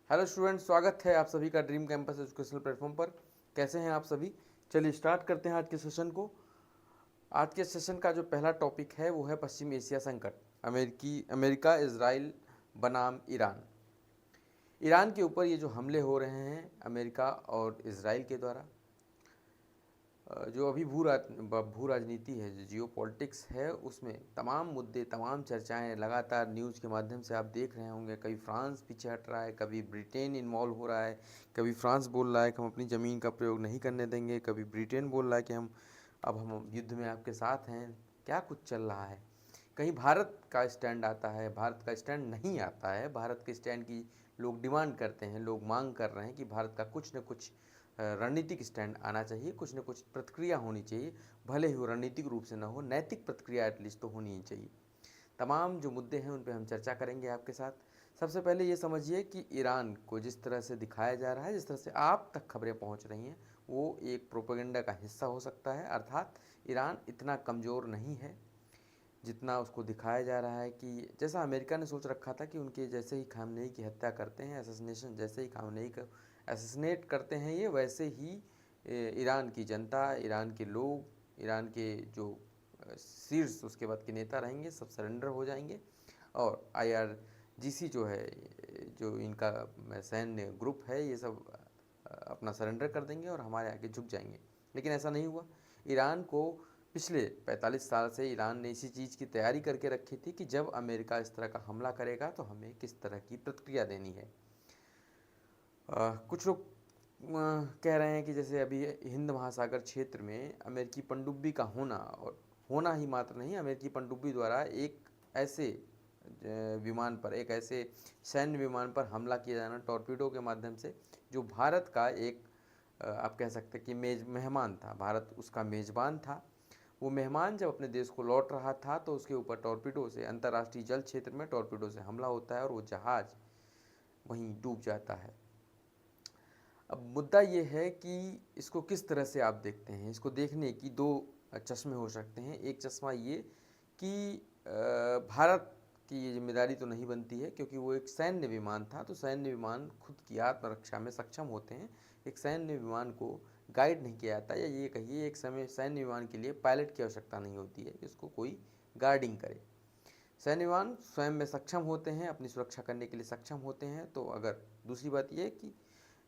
Hello student, स्वागत है आप सभी का ड्रीम कैंपस एजुकेशनल प्लेटफॉर्म पर। कैसे हैं आप सभी? चलिए स्टार्ट करते हैं आज के सेशन को। आज के सेशन का जो पहला टॉपिक है वो है पश्चिम एशिया संकट, अमेरिका इजराइल बनाम ईरान। ईरान के ऊपर ये जो हमले हो रहे हैं अमेरिका और इजराइल के द्वारा, जो अभी भू राजनीति है, जो जियो पॉलिटिक्स है, उसमें तमाम मुद्दे, तमाम चर्चाएं लगातार न्यूज़ के माध्यम से आप देख रहे होंगे। कभी फ्रांस पीछे हट रहा है, कभी ब्रिटेन इन्वॉल्व हो रहा है, कभी फ्रांस बोल रहा है कि हम अपनी ज़मीन का प्रयोग नहीं करने देंगे, कभी ब्रिटेन बोल रहा है कि हम युद्ध में आपके साथ हैं। क्या कुछ चल रहा है। कहीं भारत का स्टैंड आता है, भारत का स्टैंड नहीं आता है। भारत के स्टैंड की लोग डिमांड करते हैं, लोग मांग कर रहे हैं कि भारत का कुछ न कुछ रणनीतिक स्टैंड आना चाहिए, कुछ न कुछ प्रतिक्रिया होनी चाहिए। भले ही वो रणनीतिक रूप से ना हो, नैतिक प्रतिक्रिया एटलीस्ट तो होनी ही चाहिए। तमाम जो मुद्दे हैं उन पे हम चर्चा करेंगे आपके साथ। सबसे पहले ये समझिए कि ईरान को जिस तरह से दिखाया जा रहा है, जिस तरह से आप तक खबरें पहुंच रही हैं, वो एक प्रोपेगेंडा का हिस्सा हो सकता है। अर्थात ईरान इतना कमज़ोर नहीं है जितना उसको दिखाया जा रहा है। कि जैसा अमेरिका ने सोच रखा था कि उनके जैसे ही खामनेई की हत्या करते हैं, असैसिनेशन जैसे ही खामनेई को असैसिनेट करते हैं ये, वैसे ही ईरान की जनता, ईरान के लोग, ईरान के जो शीर्ष उसके बाद के नेता रहेंगे, सब सरेंडर हो जाएंगे। और IRGC जो है, जो इनका सैन्य ग्रुप है, ये सब अपना सरेंडर कर देंगे और हमारे आगे झुक जाएंगे। लेकिन ऐसा नहीं हुआ। ईरान को पिछले 45 साल से ईरान ने इसी चीज़ की तैयारी करके रखी थी कि जब अमेरिका इस तरह का हमला करेगा तो हमें किस तरह की प्रतिक्रिया देनी है। कुछ लोग कह रहे हैं कि जैसे अभी हिंद महासागर क्षेत्र में अमेरिकी पनडुब्बी का होना, और होना ही मात्र नहीं, अमेरिकी पनडुब्बी द्वारा एक ऐसे विमान पर, एक ऐसे सैन्य विमान पर हमला किया जाना टॉर्पीडो के माध्यम से, जो भारत का एक आप कह सकते हैं कि मेहमान था। भारत उसका मेज़बान था। वो मेहमान जब अपने देश को लौट रहा था तो उसके ऊपर टॉर्पीडो से, अंतर्राष्ट्रीय जल क्षेत्र में टॉर्पीडो से हमला होता है और वो जहाज़ वहीं डूब जाता है। अब मुद्दा ये है कि इसको किस तरह से आप देखते हैं। इसको देखने की दो चश्मे हो सकते हैं। एक चश्मा ये कि भारत की ये जिम्मेदारी तो नहीं बनती है, क्योंकि वो एक सैन्य विमान था, तो सैन्य विमान खुद की आत्मरक्षा में सक्षम होते हैं। एक सैन्य विमान को गाइड नहीं किया जाता, या ये कहिए एक समय सैन्य विमान के लिए पायलट की आवश्यकता नहीं होती है, इसको कोई गार्डिंग करे। सैन्य विमान स्वयं में सक्षम होते हैं, अपनी सुरक्षा करने के लिए सक्षम होते हैं। तो अगर दूसरी बात यह है कि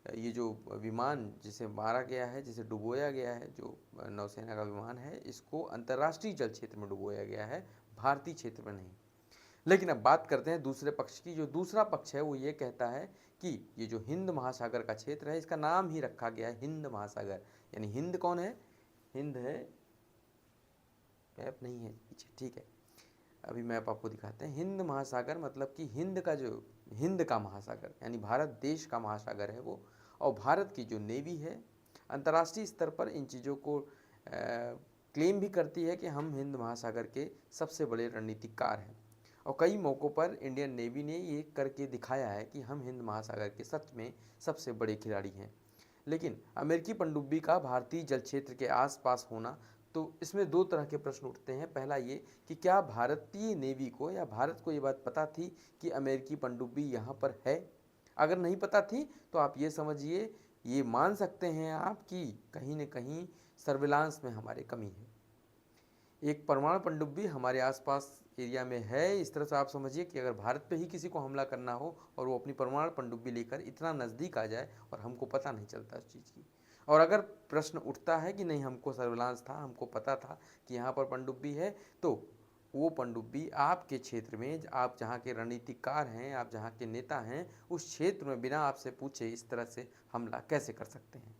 ये जो विमान जिसे मारा गया है, जिसे डुबोया गया है, जो नौसेना का विमान है, इसको अंतर्राष्ट्रीय जल क्षेत्र में डुबोया गया है, भारतीय क्षेत्र में नहीं। लेकिन अब बात करते हैं दूसरे पक्ष की। जो दूसरा पक्ष है वो ये कहता है कि ये जो हिंद महासागर का क्षेत्र है, इसका नाम ही रखा गया है हिंद महासागर। यानी हिंद कौन है? हिंद है, मैप नहीं है पीछे, ठीक है, अभी मैप आपको दिखाते हैं। हिंद महासागर मतलब कि हिंद का जो, हिंद का महासागर यानी भारत देश का महासागर है वो। और भारत की जो नेवी है अंतर्राष्ट्रीय स्तर पर इन चीज़ों को क्लेम भी करती है कि हम हिंद महासागर के सबसे बड़े रणनीतिकार हैं। और कई मौक़ों पर इंडियन नेवी ने ये करके दिखाया है कि हम हिंद महासागर के सच में सबसे बड़े खिलाड़ी हैं। लेकिन अमेरिकी पनडुब्बी का भारतीय जल क्षेत्र के आसपास होना, तो इसमें दो तरह के प्रश्न उठते हैं। पहला ये कि क्या भारतीय नेवी को या भारत को ये बात पता थी कि अमेरिकी पनडुब्बी यहाँ पर है? अगर नहीं पता थी तो आप ये समझिए, ये मान सकते हैं आप कि कहीं न कहीं सर्विलांस में हमारे कमी है। एक परमाणु पनडुब्बी हमारे आसपास एरिया में है। इस तरह से आप समझिए कि अगर भारत पे ही किसी को हमला करना हो और वो अपनी परमाणु पनडुब्बी लेकर इतना नज़दीक आ जाए और हमको पता नहीं चलता उस चीज़ की। और अगर प्रश्न उठता है कि नहीं, हमको सर्विलांस था, हमको पता था कि यहाँ पर पनडुब्बी है, तो वो पनडुब्बी आपके क्षेत्र में, आप जहाँ के रणनीतिकार हैं, आप जहाँ के नेता हैं, उस क्षेत्र में बिना आपसे पूछे इस तरह से हमला कैसे कर सकते हैं?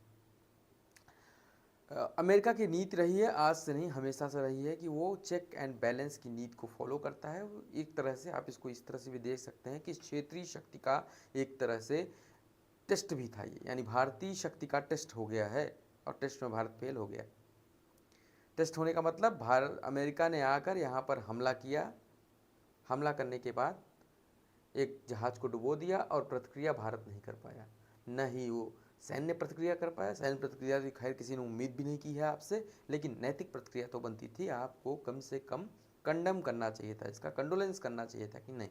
अमेरिका की नीति रही है, आज से नहीं हमेशा से रही है, कि वो चेक एंड बैलेंस की नीति को फॉलो करता है। एक तरह से आप इसको इस तरह से भी देख सकते हैं कि क्षेत्रीय शक्ति का एक तरह से टेस्ट भी था ये, यानी भारतीय शक्ति का टेस्ट हो गया है और टेस्ट में भारत फेल हो गया। टेस्ट होने का मतलब भारत, अमेरिका ने आकर यहाँ पर हमला किया, हमला करने के बाद एक जहाज़ को डुबो दिया और प्रतिक्रिया भारत नहीं कर पाया। न ही वो सैन्य प्रतिक्रिया कर पाया। सैन्य प्रतिक्रिया की खैर किसी ने उम्मीद भी नहीं की है आपसे, लेकिन नैतिक प्रतिक्रिया तो बनती थी। आपको कम से कम कंडम करना चाहिए था, इसका कंडोलेंस करना चाहिए था कि नहीं,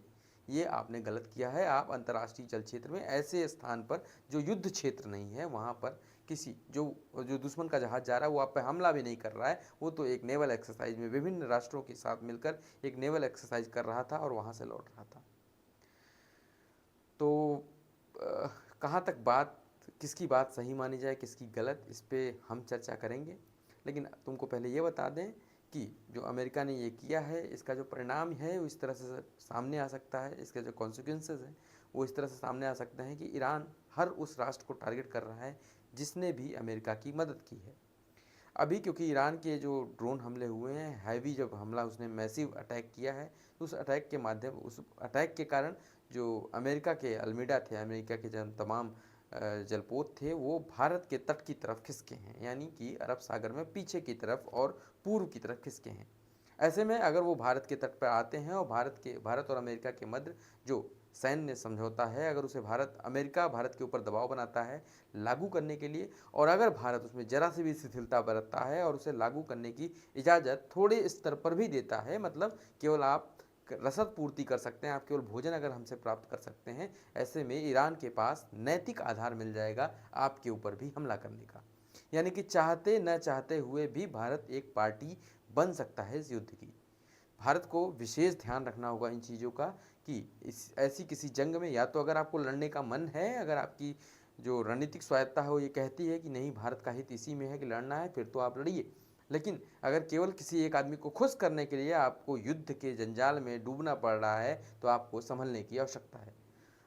ये आपने गलत किया है। आप अंतर्राष्ट्रीय जल क्षेत्र में ऐसे स्थान पर जो युद्ध क्षेत्र नहीं है वहाँ पर किसी जो जो दुश्मन का जहाज जा रहा है वो आप पे हमला भी नहीं कर रहा है, वो तो एक नेवल एक्सरसाइज में विभिन्न राष्ट्रों के साथ मिलकर एक नेवल एक्सरसाइज कर रहा था और वहाँ से लौट रहा था। तो कहाँ तक बात, किसकी बात सही मानी जाए किसकी गलत, इस पर हम चर्चा करेंगे। लेकिन तुमको पहले ये बता दें कि जो अमेरिका ने ये किया है इसका जो परिणाम है वो इस तरह से सामने आ सकता है, इसके जो कॉन्सिक्वेंसेस हैं वो इस तरह से सामने आ सकते हैं कि ईरान हर उस राष्ट्र को टारगेट कर रहा है जिसने भी अमेरिका की मदद की है। अभी क्योंकि ईरान के जो ड्रोन हमले हुए हैं, हैवी जब हमला उसने मैसिव अटैक किया है, तो उस अटैक के माध्यम उस अटैक के कारण जो अमेरिका के अलमीडा थे, अमेरिका के जो तमाम जलपोत थे वो भारत के तट की तरफ खिसके हैं, यानी कि अरब सागर में पीछे की तरफ और पूर्व की तरफ खिसके हैं। ऐसे में अगर वो भारत के तट पर आते हैं और भारत और अमेरिका के मध्य जो सैन्य समझौता है, अगर उसे भारत के ऊपर दबाव बनाता है लागू करने के लिए, और अगर भारत उसमें जरा सी भी शिथिलता बरतता है और उसे लागू करने की इजाज़त थोड़े स्तर पर भी देता है, मतलब केवल आप रसद पूर्ति कर सकते हैं, आप केवल भोजन अगर हमसे प्राप्त कर सकते हैं, ऐसे में ईरान के पास नैतिक आधार मिल जाएगा आपके ऊपर भी हमला करने का। यानी कि चाहते न चाहते हुए भी भारत एक पार्टी बन सकता है इस युद्ध की। भारत को विशेष ध्यान रखना होगा इन चीज़ों का कि इस ऐसी किसी जंग में, या तो अगर आपको लड़ने का मन है, अगर आपकी जो रणनीतिक स्वायत्ता है वो ये कहती है कि नहीं भारत का हित इसी में है कि लड़ना है, फिर तो आप लड़िए। लेकिन अगर केवल किसी एक आदमी को खुश करने के लिए आपको युद्ध के जंजाल में डूबना पड़ रहा है तो आपको संभलने की आवश्यकता है।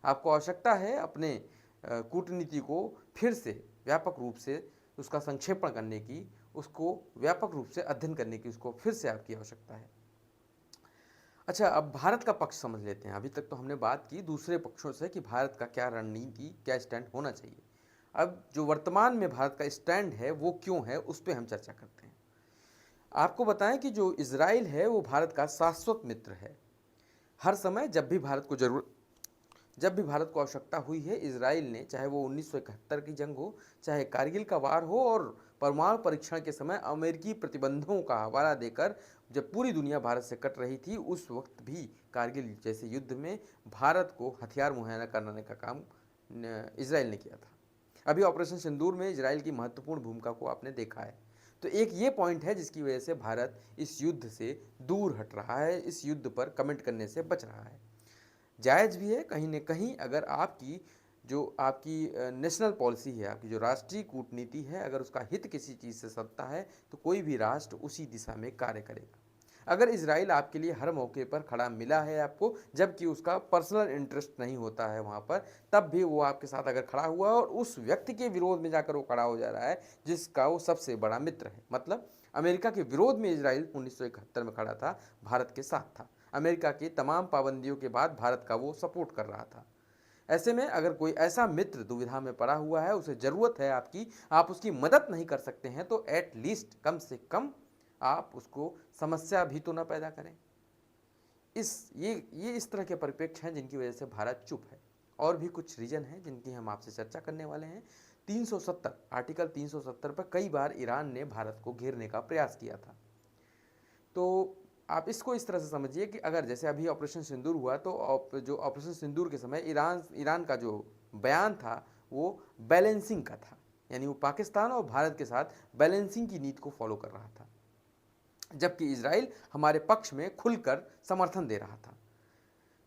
आपको आवश्यकता है अपने कूटनीति को फिर से व्यापक रूप से उसका संक्षेपण करने की, उसको व्यापक रूप से अध्ययन करने की, उसको फिर से आपकी आवश्यकता है। अच्छा, अब भारत का पक्ष समझ लेते हैं। अभी तक तो हमने बात की दूसरे पक्षों से कि भारत का क्या रणनीति, क्या स्टैंड होना चाहिए। अब जो वर्तमान में भारत का स्टैंड है वो क्यों है, उस पर हम चर्चा करते हैं। आपको बताएं कि जो इजराइल है वो भारत का शाश्वत मित्र है। हर समय जब भी भारत को आवश्यकता हुई है, इजराइल ने, चाहे वो 1971 की जंग हो, चाहे कारगिल का वार हो, और परमाणु परीक्षण के समय अमेरिकी प्रतिबंधों का हवाला देकर जब पूरी दुनिया भारत से कट रही थी, उस वक्त भी कारगिल जैसे युद्ध में भारत को हथियार मुहैया कराने का काम इजराइल ने किया था। अभी ऑपरेशन सिंदूर में इजराइल की महत्वपूर्ण भूमिका को आपने देखा है। तो एक ये पॉइंट है जिसकी वजह से भारत इस युद्ध से दूर हट रहा है, इस युद्ध पर कमेंट करने से बच रहा है। जायज़ भी है कहीं न कहीं, अगर आपकी नेशनल पॉलिसी है, आपकी जो राष्ट्रीय कूटनीति है, अगर उसका हित किसी चीज़ से सत्ता है तो कोई भी राष्ट्र उसी दिशा में कार्य करेगा। अगर इजराइल आपके लिए हर मौके पर खड़ा मिला है आपको, जबकि उसका पर्सनल इंटरेस्ट नहीं होता है वहाँ पर, तब भी वो आपके साथ अगर खड़ा हुआ है और उस व्यक्ति के विरोध में जाकर वो खड़ा हो जा रहा है जिसका वो सबसे बड़ा मित्र है, मतलब अमेरिका के विरोध में इजराइल 1971 में खड़ा था, भारत के साथ था, अमेरिका की तमाम पाबंदियों के बाद भारत का वो सपोर्ट कर रहा था। ऐसे में अगर कोई ऐसा मित्र दुविधा में पड़ा हुआ है, उसे ज़रूरत है आपकी, आप उसकी मदद नहीं कर सकते हैं तो एट लीस्ट कम से कम आप उसको समस्या भी तो ना पैदा करें। ये इस तरह के परिप्रेक्ष्य हैं जिनकी वजह से भारत चुप है। और भी कुछ रीजन हैं जिनकी हम आपसे चर्चा करने वाले हैं। 370 आर्टिकल 370 पर कई बार ईरान ने भारत को घेरने का प्रयास किया था। तो आप इसको इस तरह से समझिए कि अगर जैसे अभी ऑपरेशन सिंदूर हुआ, तो जो ऑपरेशन सिंदूर के समय ईरान का जो बयान था वो बैलेंसिंग का था, यानी वो पाकिस्तान और भारत के साथ बैलेंसिंग की नीति को फॉलो कर रहा था, जबकि इजराइल हमारे पक्ष में खुलकर समर्थन दे रहा था।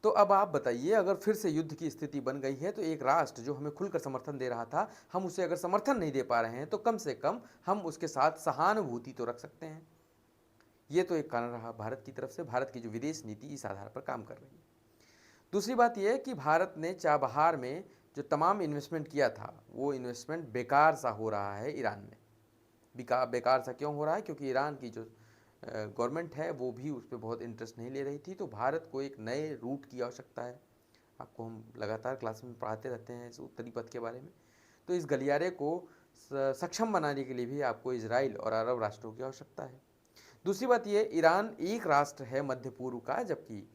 तो अब आप बताइए, अगर फिर से युद्ध की स्थिति बन गई है तो एक राष्ट्र जो हमें खुलकर समर्थन दे रहा था, हम उसे अगर समर्थन नहीं दे पा रहे हैं तो कम से कम हम उसके साथ सहानुभूति तो रख सकते हैं। ये तो एक कारण रहा भारत की तरफ से, भारत की जो विदेश नीति इस आधार पर काम कर रही है। दूसरी बात यह है कि भारत ने चाबहार में जो तमाम इन्वेस्टमेंट किया था वो इन्वेस्टमेंट बेकार सा हो रहा है ईरान में। बेकार सा क्यों हो रहा है? क्योंकि ईरान की जो गवर्नमेंट है वो भी उस पर बहुत इंटरेस्ट नहीं ले रही थी। तो भारत को एक नए रूट की आवश्यकता है। आपको हम लगातार क्लास में पढ़ाते रहते हैं इस उत्तरी पथ के बारे में। तो इस गलियारे को सक्षम बनाने के लिए भी आपको इजराइल और अरब राष्ट्रों की आवश्यकता है। दूसरी बात यह, ईरान एक राष्ट्र है मध्य पूर्व का, जबकि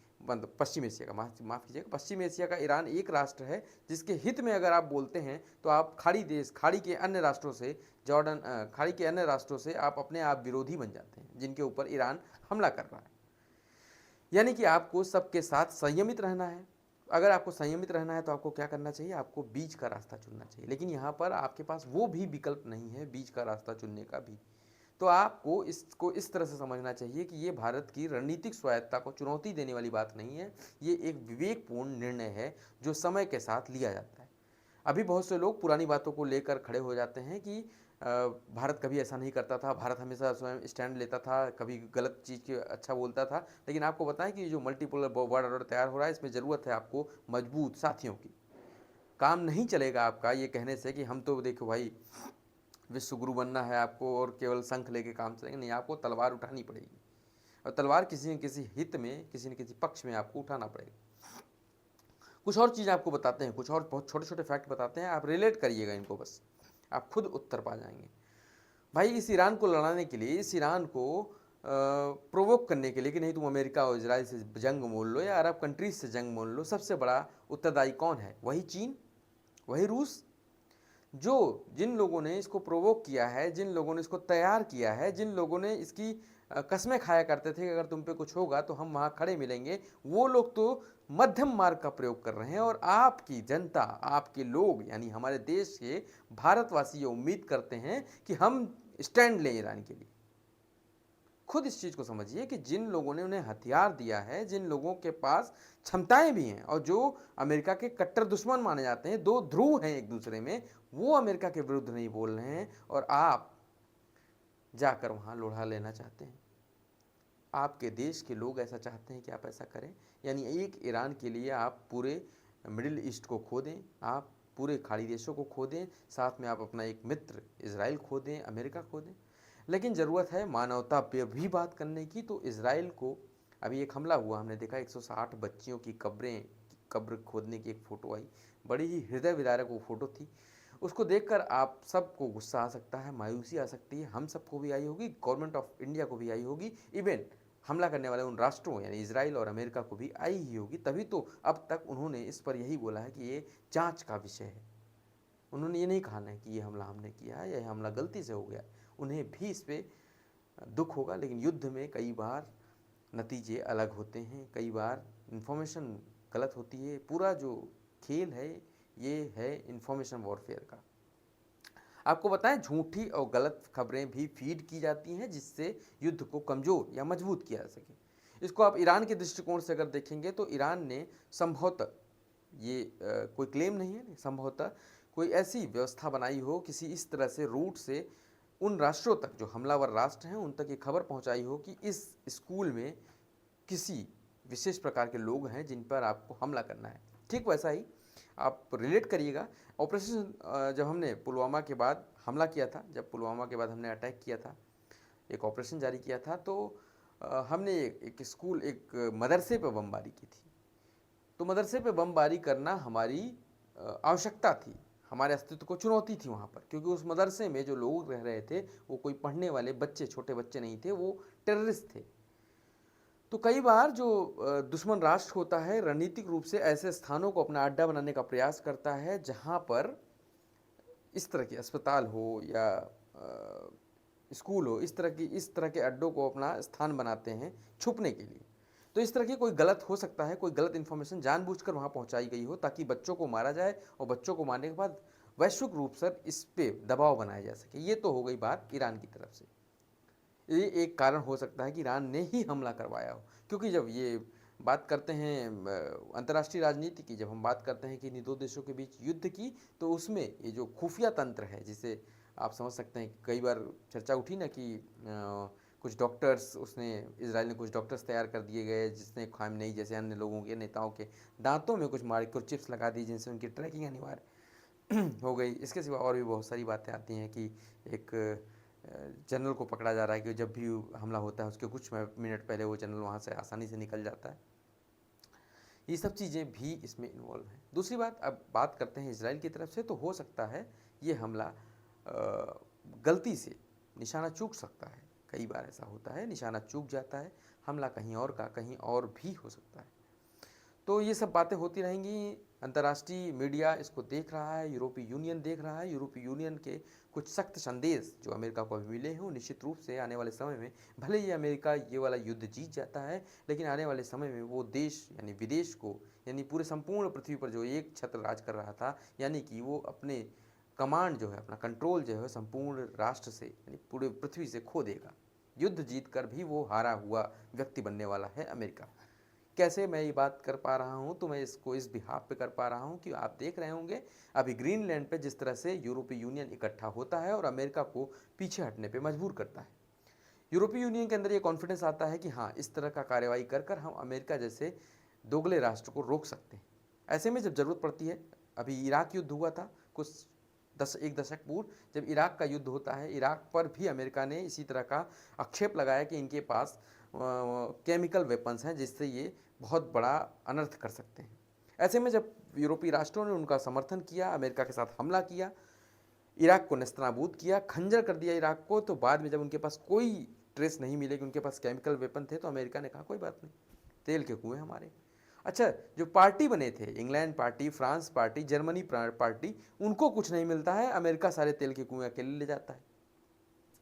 पश्चिम एशिया का, माफ़ कीजिएगा, पश्चिम एशिया का ईरान एक राष्ट्र है जिसके हित में अगर आप बोलते हैं तो आप खाड़ी के अन्य राष्ट्रों से, खाड़ी के अन्य राष्ट्रों से आप अपने आप विरोधी बन जाते हैं जिनके ऊपर ईरान हमला कर रहा है। यानी कि आपको सबके साथ संयमित रहना है। अगर आपको संयमित रहना है तो आपको क्या करना चाहिए, आपको बीच का रास्ता चुनना चाहिए। लेकिन यहाँ पर आपके पास वो भी विकल्प नहीं है बीच का रास्ता चुनने का भी। तो आपको इसको इस तरह से समझना चाहिए कि ये भारत की रणनीतिक स्वायत्ता को चुनौती देने वाली बात नहीं है, ये एक विवेकपूर्ण निर्णय है जो समय के साथ लिया जाता है। अभी बहुत से लोग पुरानी बातों को लेकर खड़े हो जाते हैं कि भारत कभी ऐसा नहीं करता था, भारत हमेशा स्वयं स्टैंड लेता था, कभी गलत चीज़ के अच्छा बोलता था। लेकिन आपको बताएं कि जो मल्टीपोलर वर्ल्ड ऑर्डर तैयार हो रहा है, इसमें ज़रूरत है आपको मजबूत साथियों की। काम नहीं चलेगा आपका ये कहने से कि हम तो देखो भाई विश्व गुरु बनना है आपको और केवल शंख लेके काम चलेगा, नहीं, आपको तलवार उठानी पड़ेगी। और तलवार किसी न किसी हित में, किसी न किसी पक्ष में आपको उठाना पड़ेगा। कुछ और चीज़ आपको बताते हैं, कुछ और बहुत छोटे छोटे फैक्ट बताते हैं, आप रिलेट करिएगा इनको, बस आप खुद उत्तर पा जाएंगे। भाई इस ईरान को लड़ाने के लिए, इस ईरान को प्रोवोक करने के लिए कि नहीं तुम अमेरिका और इजराइल से जंग मोल लो या अरब कंट्रीज से जंग मोल लो, सबसे बड़ा उत्तरदायी कौन है? वही चीन, वही रूस। जो जिन लोगों ने इसको प्रोवोक किया है, जिन लोगों ने इसको तैयार किया है, जिन लोगों ने इसकी कस्में खाया करते थे कि अगर तुम पे कुछ होगा तो हम वहाँ खड़े मिलेंगे, वो लोग तो मध्यम मार्ग का प्रयोग कर रहे हैं। और आपकी जनता, आपके लोग, यानी हमारे देश के भारतवासी ये उम्मीद करते हैं कि हम स्टैंड लें ईरान के लिए। खुद इस चीज़ को समझिए कि जिन लोगों ने उन्हें हथियार दिया है, जिन लोगों के पास क्षमताएं भी हैं और जो अमेरिका के कट्टर दुश्मन माने जाते हैं, दो ध्रुव हैं एक दूसरे में, वो अमेरिका के विरुद्ध नहीं बोल रहे हैं और आप जाकर वहाँ लोढ़ा लेना चाहते हैं। आपके देश के लोग ऐसा चाहते हैं कि आप ऐसा करें, यानी एक ईरान के लिए आप पूरे मिडिल ईस्ट को खो दें, आप पूरे खाड़ी देशों को खो दें, साथ में आप अपना एक मित्र इजराइल खो दें, अमेरिका खो दें। लेकिन ज़रूरत है मानवता पर भी बात करने की। तो इजराइल को अभी एक हमला हुआ, हमने देखा 160 बच्चियों की कब्र खोदने की एक फ़ोटो आई, बड़ी ही हृदय विदारक वो फ़ोटो थी। उसको देखकर आप सबको गुस्सा आ सकता है, मायूसी आ सकती है, हम सबको भी आई होगी, गवर्नमेंट ऑफ इंडिया को भी आई होगी, इवन हमला करने वाले उन राष्ट्रों यानी इजराइल और अमेरिका को भी आई ही होगी। तभी तो अब तक उन्होंने इस पर यही बोला है कि ये जांच का विषय है। उन्होंने ये नहीं कहा है कि ये हमला हमने किया है, यह हमला गलती से हो गया। उन्हें भी इस पर दुख होगा, लेकिन युद्ध में कई बार नतीजे अलग होते हैं, कई बार इन्फॉर्मेशन गलत होती है। पूरा जो खेल है ये है इन्फॉर्मेशन वॉरफेयर का। आपको बताएं, झूठी और गलत खबरें भी फीड की जाती हैं जिससे युद्ध को कमज़ोर या मजबूत किया जा सके। इसको आप ईरान के दृष्टिकोण से अगर देखेंगे तो ईरान ने संभवतः, ये कोई क्लेम नहीं है, संभवतः कोई ऐसी व्यवस्था बनाई हो, किसी इस तरह से रूट से उन राष्ट्रों तक जो हमलावर राष्ट्र हैं उन तक ये खबर पहुंचाई हो कि इस स्कूल में किसी विशेष प्रकार के लोग हैं जिन पर आपको हमला करना है। ठीक वैसा ही आप रिलेट करिएगा। ऑपरेशन जब हमने पुलवामा के बाद हमला किया था, जब पुलवामा के बाद हमने अटैक किया था, एक ऑपरेशन जारी किया था, तो हमने एक स्कूल, एक मदरसे पर बमबारी की थी। तो मदरसे पे बमबारी करना हमारी आवश्यकता थी, हमारे अस्तित्व को चुनौती थी वहाँ पर, क्योंकि उस मदरसे में जो लोग रह रहे थे वो कोई पढ़ने वाले बच्चे, छोटे बच्चे नहीं थे, वो टेररिस्ट थे। तो कई बार जो दुश्मन राष्ट्र होता है रणनीतिक रूप से ऐसे स्थानों को अपना अड्डा बनाने का प्रयास करता है जहाँ पर इस तरह के अस्पताल हो या स्कूल हो, इस तरह के अड्डों को अपना स्थान बनाते हैं छुपने के लिए। तो इस तरह की कोई गलत हो सकता है, कोई गलत इन्फॉर्मेशन जानबूझकर वहाँ पहुँचाई गई हो ताकि बच्चों को मारा जाए और बच्चों को मारने के बाद वैश्विक रूप से इस पे दबाव बनाया जा सके। ये तो हो गई बात ईरान की तरफ से। ये एक कारण हो सकता है कि ईरान ने ही हमला करवाया हो, क्योंकि जब ये बात करते हैं अंतर्राष्ट्रीय राजनीति की, जब हम बात करते हैं कि इन दो देशों के बीच युद्ध की, तो उसमें ये जो खुफिया तंत्र है, जिसे आप समझ सकते हैं, कई बार चर्चा उठी ना कि कुछ डॉक्टर्स, उसने इजराइल ने कुछ डॉक्टर्स तैयार कर दिए गए जिसने खामनेई जैसे अन्य लोगों के, नेताओं के दांतों में कुछ माइक्रोचिप्स लगा दी जिनसे उनकी ट्रैकिंग अनिवार्य हो गई। इसके सिवा और भी बहुत सारी बातें आती हैं कि एक जनरल को पकड़ा जा रहा है कि जब भी हमला होता है उसके कुछ मिनट पहले वो जनरल वहाँ से आसानी से निकल जाता है। ये सब चीज़ें भी इसमें इन्वॉल्व हैं। दूसरी बात, अब बात करते हैं इजराइल की तरफ से, तो हो सकता है ये हमला गलती से निशाना चूक सकता है। कई बार ऐसा होता है, निशाना चूक जाता है, हमला कहीं और का कहीं और भी हो सकता है। तो ये सब बातें होती रहेंगी। अंतर्राष्ट्रीय मीडिया इसको देख रहा है, यूरोपीय यूनियन देख रहा है। यूरोपीय यूनियन के कुछ सख्त संदेश जो अमेरिका को अभी मिले हैं, वो निश्चित रूप से आने वाले समय में, भले ही अमेरिका ये वाला युद्ध जीत जाता है, लेकिन आने वाले समय में वो देश यानी विदेश को, यानी पूरे संपूर्ण पृथ्वी पर जो एक छत्र राज कर रहा था, यानी कि वो अपने कमांड जो है, अपना कंट्रोल जो है संपूर्ण राष्ट्र से यानी पूरे पृथ्वी से खो देगा। युद्ध जीत कर भी वो हारा हुआ व्यक्ति बनने वाला है अमेरिका। कैसे मैं ये बात कर पा रहा हूँ, तो मैं इसको इस बिहाफ पे कर पा रहा हूँ कि आप देख रहे होंगे अभी ग्रीनलैंड पे जिस तरह से यूरोपीय यूनियन इकट्ठा होता है और अमेरिका को पीछे हटने पे मजबूर करता है। यूरोपीय यूनियन के अंदर ये कॉन्फिडेंस आता है कि हाँ, इस तरह का कार्रवाई कर कर हम अमेरिका जैसे दोगले राष्ट्र को रोक सकते हैं। ऐसे में जब ज़रूरत पड़ती है, अभी इराक युद्ध हुआ था कुछ एक दशक पूर्व, जब इराक का युद्ध होता है, इराक पर भी अमेरिका ने इसी तरह का आक्षेप लगाया कि इनके पास केमिकल वेपन्स हैं जिससे ये बहुत बड़ा अनर्थ कर सकते हैं। ऐसे में जब यूरोपीय राष्ट्रों ने उनका समर्थन किया, अमेरिका के साथ हमला किया, इराक को नेस्तनाबूद किया, खंजर कर दिया इराक को, तो बाद में जब उनके पास कोई ट्रेस नहीं मिले कि उनके पास केमिकल वेपन थे, तो अमेरिका ने कहा कोई बात नहीं, तेल के कुएं हमारे। अच्छा, जो पार्टी बने थे, England party, France party, Germany party, उनको कुछ नहीं मिलता है, अमेरिका सारे तेल के कुएं अकेले ले जाता है।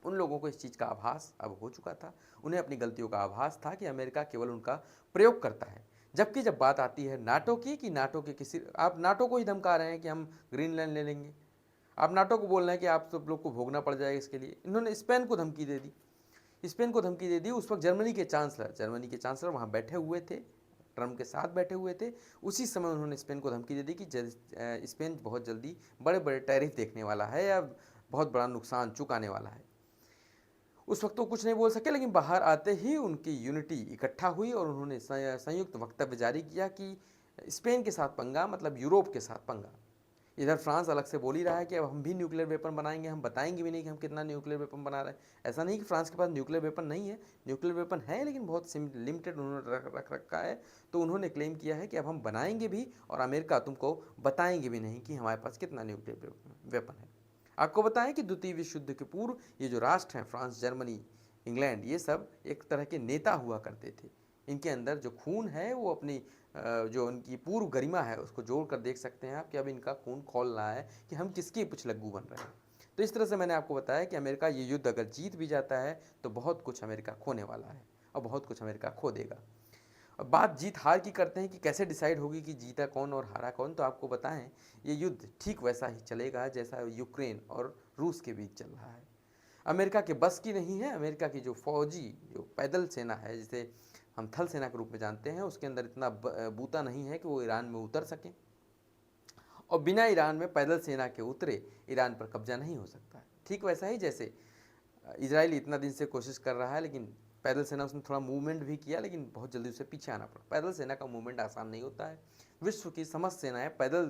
उन लोगों को इस चीज़ का आभास अब हो चुका था, उन्हें अपनी गलतियों का आभास था कि अमेरिका केवल उनका प्रयोग करता है। जबकि जब बात आती है नाटो की, कि नाटो के किसी, आप नाटो को ही धमका रहे हैं कि हम ग्रीनलैंड ले लेंगे, आप नाटो को बोल रहे हैं कि आप सब लोग को भोगना पड़ जाएगा इसके लिए। इन्होंने स्पेन को धमकी दे दी, स्पेन को धमकी दे दी। उस वक्त जर्मनी के चांसलर वहाँ बैठे हुए थे, ट्रम्प के साथ बैठे हुए थे। उसी समय उन्होंने स्पेन को धमकी दे दी कि स्पेन बहुत जल्दी बड़े बड़े टैरिफ देखने वाला है या बहुत बड़ा नुकसान चुकाने वाला है। उस वक्त तो कुछ नहीं बोल सके, लेकिन बाहर आते ही उनकी यूनिटी इकट्ठा हुई और उन्होंने संयुक्त वक्तव्य जारी किया कि स्पेन के साथ पंगा मतलब यूरोप के साथ पंगा। इधर फ्रांस अलग से बोल ही रहा है कि अब हम भी न्यूक्लियर वेपन बनाएंगे, हम बताएंगे भी नहीं कि हम कितना न्यूक्लियर वेपन बना रहे हैं। ऐसा नहीं कि फ्रांस के पास न्यूक्लियर वेपन नहीं है, न्यूक्लियर वेपन है, लेकिन बहुत लिमिटेड उन्होंने रख रखा है। तो उन्होंने क्लेम किया है कि अब हम बनाएंगे भी और अमेरिका तुमको बताएंगे भी नहीं कि हमारे पास कितना न्यूक्लियर वेपन है। आपको बताएं कि द्वितीय विश्व युद्ध के पूर्व ये जो राष्ट्र हैं, फ्रांस, जर्मनी, इंग्लैंड, ये सब एक तरह के नेता हुआ करते थे। इनके अंदर जो खून है वो अपनी जो उनकी पूर्व गरिमा है उसको जोड़ कर देख सकते हैं आप कि अब इनका खून खौल रहा है कि हम किसके पुछलग्गू बन रहे हैं। तो इस तरह से मैंने आपको बताया कि अमेरिका ये युद्ध अगर जीत भी जाता है तो बहुत कुछ अमेरिका खोने वाला है और बहुत कुछ अमेरिका खो देगा। अब बात जीत हार की करते हैं कि कैसे डिसाइड होगी कि जीता कौन और हारा कौन, तो आपको बताएं ये युद्ध ठीक वैसा ही चलेगा जैसा यूक्रेन और रूस के बीच चल रहा है। अमेरिका के बस की नहीं है, अमेरिका की जो फौजी जो पैदल सेना है, जिसे हम थल सेना के रूप में जानते हैं, उसके अंदर इतना बूता नहीं है कि वो ईरान में उतर सकें, और बिना ईरान में पैदल सेना के उतरे ईरान पर कब्जा नहीं हो सकता है। ठीक वैसा ही जैसे इजराइल इतना दिन से कोशिश कर रहा है, लेकिन पैदल सेना उसने थोड़ा मूवमेंट भी किया, लेकिन बहुत जल्दी उसे पीछे आना पड़ा। पैदल सेना का मूवमेंट आसान नहीं होता है। विश्व की समस्त सेनाएं पैदल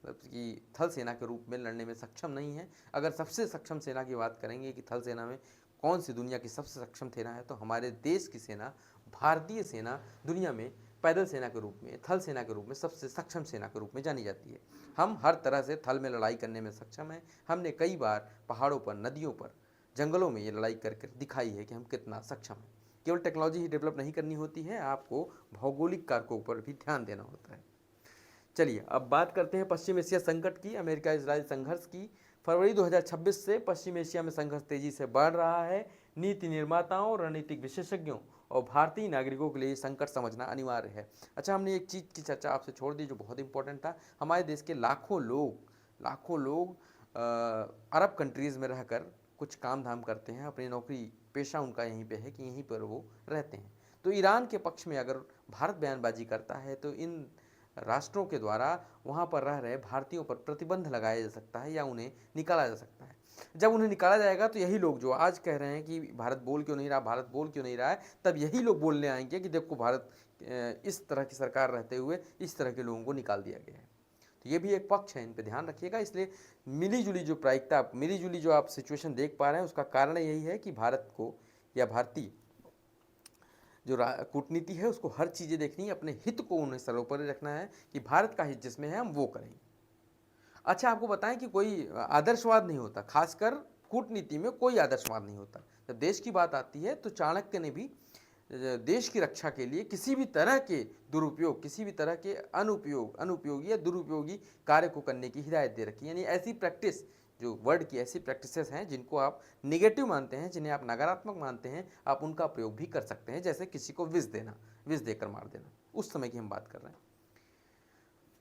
की थल सेना के रूप में लड़ने में सक्षम नहीं है। अगर सबसे सक्षम सेना की बात करेंगे कि थल सेना में कौन सी दुनिया की सबसे सक्षम सेना है, तो हमारे देश की सेना, भारतीय सेना, दुनिया में पैदल सेना के रूप में, थल सेना के रूप में सबसे सक्षम सेना के रूप में जानी जाती है। हम हर तरह से थल में लड़ाई करने में सक्षम हैं। हमने कई बार पहाड़ों पर, नदियों पर, जंगलों में ये लड़ाई करके दिखाई है कि हम कितना सक्षम हैं। केवल टेक्नोलॉजी ही डेवलप नहीं करनी होती है, आपको भौगोलिक कारकों पर भी ध्यान देना होता है। चलिए अब बात करते हैं पश्चिम एशिया संकट की, अमेरिका इजराइल संघर्ष की। फरवरी 2026 से पश्चिम एशिया में संघर्ष तेजी से बढ़ रहा है। नीति निर्माताओं, रणनीतिक विशेषज्ञों और भारतीय नागरिकों के लिए संकट समझना अनिवार्य है। अच्छा, हमने एक चीज़ की चर्चा आपसे छोड़ दी जो बहुत इंपॉर्टेंट था। हमारे देश के लाखों लोग अरब कंट्रीज़ में रहकर कुछ काम धाम करते हैं, अपनी नौकरी पेशा उनका यहीं पे है कि यहीं पर वो रहते हैं। तो ईरान के पक्ष में अगर भारत बयानबाजी करता है तो इन राष्ट्रों के द्वारा वहाँ पर रह रहे भारतीयों पर प्रतिबंध लगाया जा सकता है या उन्हें निकाला जा सकता है। जब उन्हें निकाला जाएगा तो यही लोग जो आज कह रहे हैं कि भारत बोल क्यों नहीं रहा, भारत बोल क्यों नहीं रहा है, तब यही लोग बोलने आएंगे कि देखो भारत इस तरह की सरकार रहते हुए इस तरह के लोगों को निकाल दिया गया है। तो ये भी एक पक्ष है, इन पर ध्यान रखिएगा। इसलिए मिली जुली जो आप सिचुएशन देख पा रहे हैं उसका कारण यही है कि भारत को या भारतीय जो कूटनीति है उसको हर चीज़ें देखनी है, अपने हित को उन्हें सर्वोपरि रखना है कि भारत का हित जिसमें है हम वो करेंगे। अच्छा, आपको बताएं कि कोई आदर्शवाद नहीं होता, खासकर कूटनीति में कोई आदर्शवाद नहीं होता। जब देश की बात आती है तो चाणक्य ने भी देश की रक्षा के लिए किसी भी तरह के दुरुपयोग, किसी भी तरह के अनुपयोगी या दुरुपयोगी कार्य को करने की हिदायत दे रखी है। यानी ऐसी प्रैक्टिस, जो वर्ड की ऐसी प्रैक्टिसेस हैं जिनको आप निगेटिव मानते हैं, जिन्हें आप नकारात्मक मानते हैं, आप उनका प्रयोग भी कर सकते हैं। जैसे किसी को विष देना, विष देकर मार देना, उस समय की हम बात कर रहे हैं।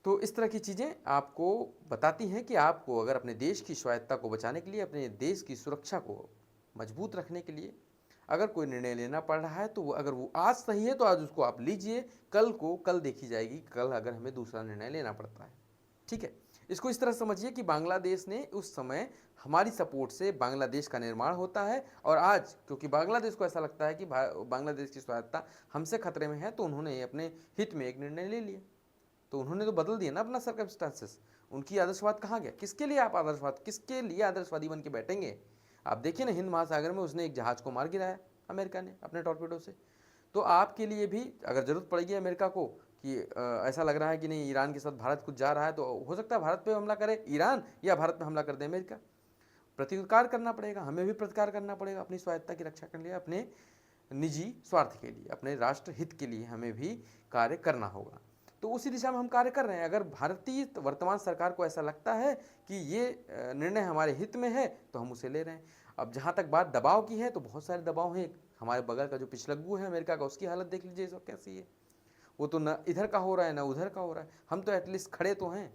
तो इस तरह की चीज़ें आपको बताती हैं कि आपको अगर अपने देश की स्वायत्ता को बचाने के लिए, अपने देश की सुरक्षा को मजबूत रखने के लिए अगर कोई निर्णय लेना पड़ रहा है, तो वो अगर वो आज सही है तो आज उसको आप लीजिए, कल को कल देखी जाएगी, कल अगर हमें दूसरा निर्णय लेना पड़ता है। ठीक है, इसको इस तरह समझिए कि बांग्लादेश ने उस समय हमारी सपोर्ट से बांग्लादेश का निर्माण होता है, और आज क्योंकि बांग्लादेश को ऐसा लगता है कि बांग्लादेश की स्वायत्ता हमसे खतरे में है, तो उन्होंने अपने हित में एक निर्णय ले लिया। तो उन्होंने तो बदल दिया ना अपना सर्कमस्टांसेस। उनकी आदर्शवाद कहाँ गया? किसके लिए आप आदर्शवाद, किसके लिए आदर्शवादी बन के बैठेंगे? आप देखिए ना, हिंद महासागर में उसने एक जहाज को मार गिराया अमेरिका ने अपने टॉर्पेडो से। तो आपके लिए भी अगर जरूरत पड़ेगी अमेरिका को कि ऐसा लग रहा है कि नहीं ईरान के साथ भारत कुछ जा रहा है, तो हो सकता है भारत पे हमला करे ईरान, या भारत पे हमला कर दे अमेरिका। प्रतिकार करना पड़ेगा, हमें भी प्रतिकार करना पड़ेगा अपनी स्वायत्ता की रक्षा के लिए, अपने निजी स्वार्थ के लिए, अपने राष्ट्र हित के लिए हमें भी कार्य करना होगा। तो उसी दिशा में हम कार्य कर रहे हैं। अगर भारतीय वर्तमान सरकार को ऐसा लगता है कि ये निर्णय हमारे हित में है, तो हम उसे ले रहे हैं। अब जहाँ तक बात दबाव की है, तो बहुत सारे दबाव हैं। हमारे बगल का जो पिछलग्गू है अमेरिका का, उसकी हालत देख लीजिए सब कैसी है। वो तो न इधर का हो रहा है न उधर का हो रहा है, हम तो एटलीस्ट खड़े तो हैं।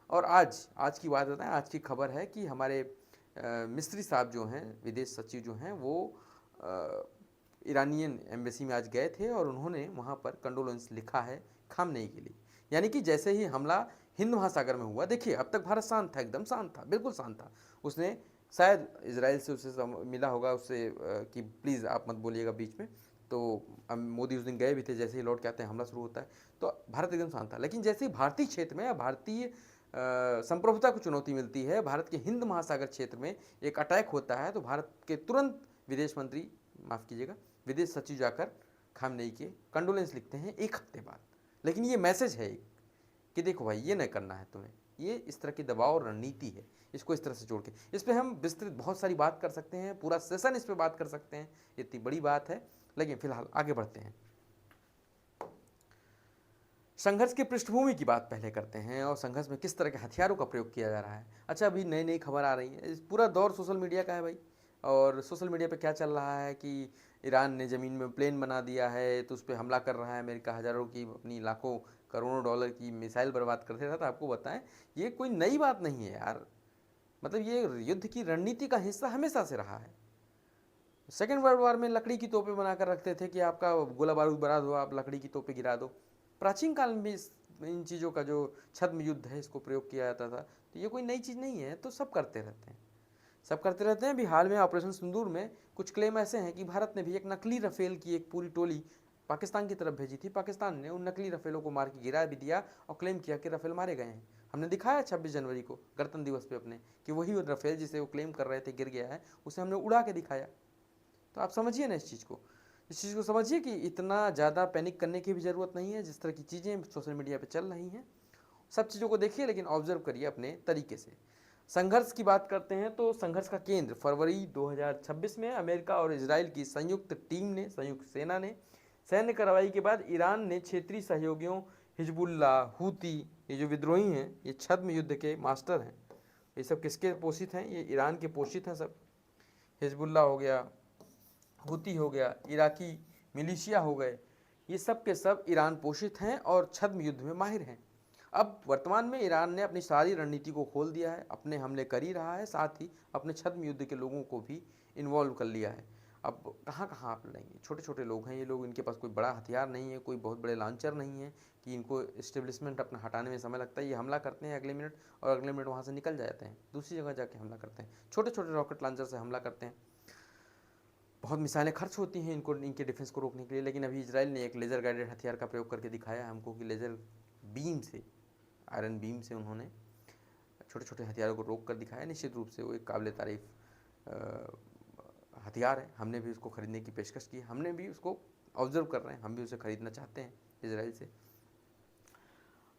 और आज की बात बताएं, आज की खबर है कि हमारे मिस्त्री साहब जो हैं, विदेश सचिव जो हैं, वो ईरानियन एम्बेसी में आज गए थे और उन्होंने वहाँ पर कंडोलेंस लिखा है खामनेई के लिए। यानी कि जैसे ही हमला हिंद महासागर में हुआ, देखिए अब तक भारत शांत था, एकदम शांत था, बिल्कुल शांत था। उसने शायद इजराइल से उसे मिला होगा उससे कि प्लीज़ आप मत बोलिएगा बीच में, तो मोदी उस दिन गए भी थे। जैसे ही लौट के आते हैं हमला शुरू होता है, तो भारत एकदम शांत था। लेकिन जैसे ही भारतीय क्षेत्र में या भारतीय संप्रभुता को चुनौती मिलती है, भारत के हिंद महासागर क्षेत्र में एक अटैक होता है, तो भारत के तुरंत विदेश मंत्री, माफ़ कीजिएगा, विदेश सचिव जाकर खामनेई के कंडोलेंस लिखते हैं एक हफ्ते बाद। लेकिन ये मैसेज है कि देखो भाई, ये नहीं करना है तुम्हें, ये इस तरह की दबाव और रणनीति है। इसको इस तरह से जोड़ के इस पर हम विस्तृत बहुत सारी बात कर सकते हैं, पूरा सेशन इस पर बात कर सकते हैं, इतनी बड़ी बात है। लेकिन फिलहाल आगे बढ़ते हैं, संघर्ष की पृष्ठभूमि की बात पहले करते हैं और संघर्ष में किस तरह के हथियारों का प्रयोग किया जा रहा है। अच्छा, अभी नई नई खबर आ रही है, पूरा दौर सोशल मीडिया का है भाई। और सोशल मीडिया पे क्या चल रहा है कि ईरान ने ज़मीन में प्लेन बना दिया है, तो उस पर हमला कर रहा है अमेरिका, हज़ारों की अपनी लाखों करोड़ों डॉलर की मिसाइल बर्बाद करते रहा। तो आपको बताएं, ये कोई नई बात नहीं है यार। मतलब ये युद्ध की रणनीति का हिस्सा हमेशा से रहा है। सेकेंड वर्ल्ड वॉर में लकड़ी की तोपें बनाकर रखते थे कि आपका गोला बारूद बराद हो, आप लकड़ी की तोपें गिरा दो। प्राचीन काल में इन चीज़ों का जो छद्म युद्ध है, इसको प्रयोग किया जाता था। तो ये कोई नई चीज़ नहीं है, तो सब करते रहते हैं, सब करते रहते हैं। अभी हाल में ऑपरेशन सिंदूर में कुछ क्लेम ऐसे हैं कि भारत ने भी एक नकली रफेल की एक पूरी टोली पाकिस्तान की तरफ भेजी थी। पाकिस्तान ने उन नकली रफेलों को मार के गिरा भी दिया और क्लेम किया कि रफेल मारे गए हैं। हमने दिखाया 26 जनवरी को गणतंत्र दिवस पे अपने, कि वही रफेल जिसे वो क्लेम कर रहे थे गिर गया है, उसे हमने उड़ा के दिखाया। तो आप समझिए ना इस चीज़ को समझिए कि इतना ज़्यादा पैनिक करने की भी ज़रूरत नहीं है। जिस तरह की चीज़ें सोशल मीडिया पे चल रही हैं, सब चीज़ों को देखिए, लेकिन ऑब्जर्व करिए अपने तरीके से। संघर्ष की बात करते हैं तो संघर्ष का केंद्र फरवरी 2026 में अमेरिका और इजराइल की संयुक्त टीम ने, संयुक्त सेना ने सैन्य कार्रवाई के बाद ईरान ने क्षेत्रीय सहयोगियों हिजबुल्ला, हूती, ये जो विद्रोही हैं, ये छद्म युद्ध के मास्टर हैं। ये सब किसके पोषित हैं? ये ईरान के पोषित हैं सब। हिजबुल्ला हो गया, हूती हो गया, इराकी मिलिशिया हो गए, ये सब के सब ईरान पोषित हैं और छद्म युद्ध में माहिर हैं। अब वर्तमान में ईरान ने अपनी सारी रणनीति को खोल दिया है, अपने हमले कर ही रहा है, साथ ही अपने छद्म युद्ध के लोगों को भी इन्वॉल्व कर लिया है। अब कहाँ कहाँ आप लड़ेंगे? छोटे छोटे लोग हैं ये लोग, इनके पास कोई बड़ा हथियार नहीं है, कोई बहुत बड़े लॉन्चर नहीं है कि इनको इस्टेब्लिशमेंट अपना हटाने में समय लगता है। ये हमला करते हैं अगले मिनट, और अगले मिनट वहाँ से निकल जाते हैं, दूसरी जगह जाके हमला करते हैं। छोटे छोटे रॉकेट लॉन्चर से हमला करते हैं। बहुत मिसाइलें खर्च होती हैं इनको, इनके डिफेंस को रोकने के लिए। लेकिन अभी इजराइल ने एक लेज़र गाइडेड हथियार का प्रयोग करके दिखाया हमको कि लेज़र बीम से, आयरन बीम से उन्होंने छोटे छोटे हथियारों को रोक कर दिखाया। निश्चित रूप से वो एक काबिल तारीफ हथियार है। हमने भी उसको खरीदने की पेशकश की, हमने भी उसको ऑब्जर्व कर रहे हैं, हम भी उसे खरीदना चाहते हैं इजराइल से।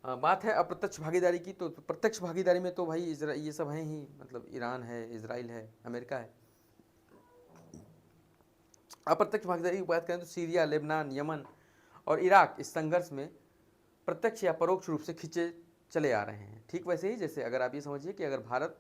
बात है अप्रत्यक्ष भागीदारी की, तो प्रत्यक्ष भागीदारी में तो भाई ये सब हैं ही, मतलब ईरान है, इजराइल है, अमेरिका है। अप्रत्यक्ष भागीदारी की बात करें तो सीरिया, लेबनान, यमन और इराक इस संघर्ष में प्रत्यक्ष या परोक्ष रूप से खींचे चले आ रहे हैं। ठीक वैसे ही जैसे अगर आप ये समझिए कि अगर भारत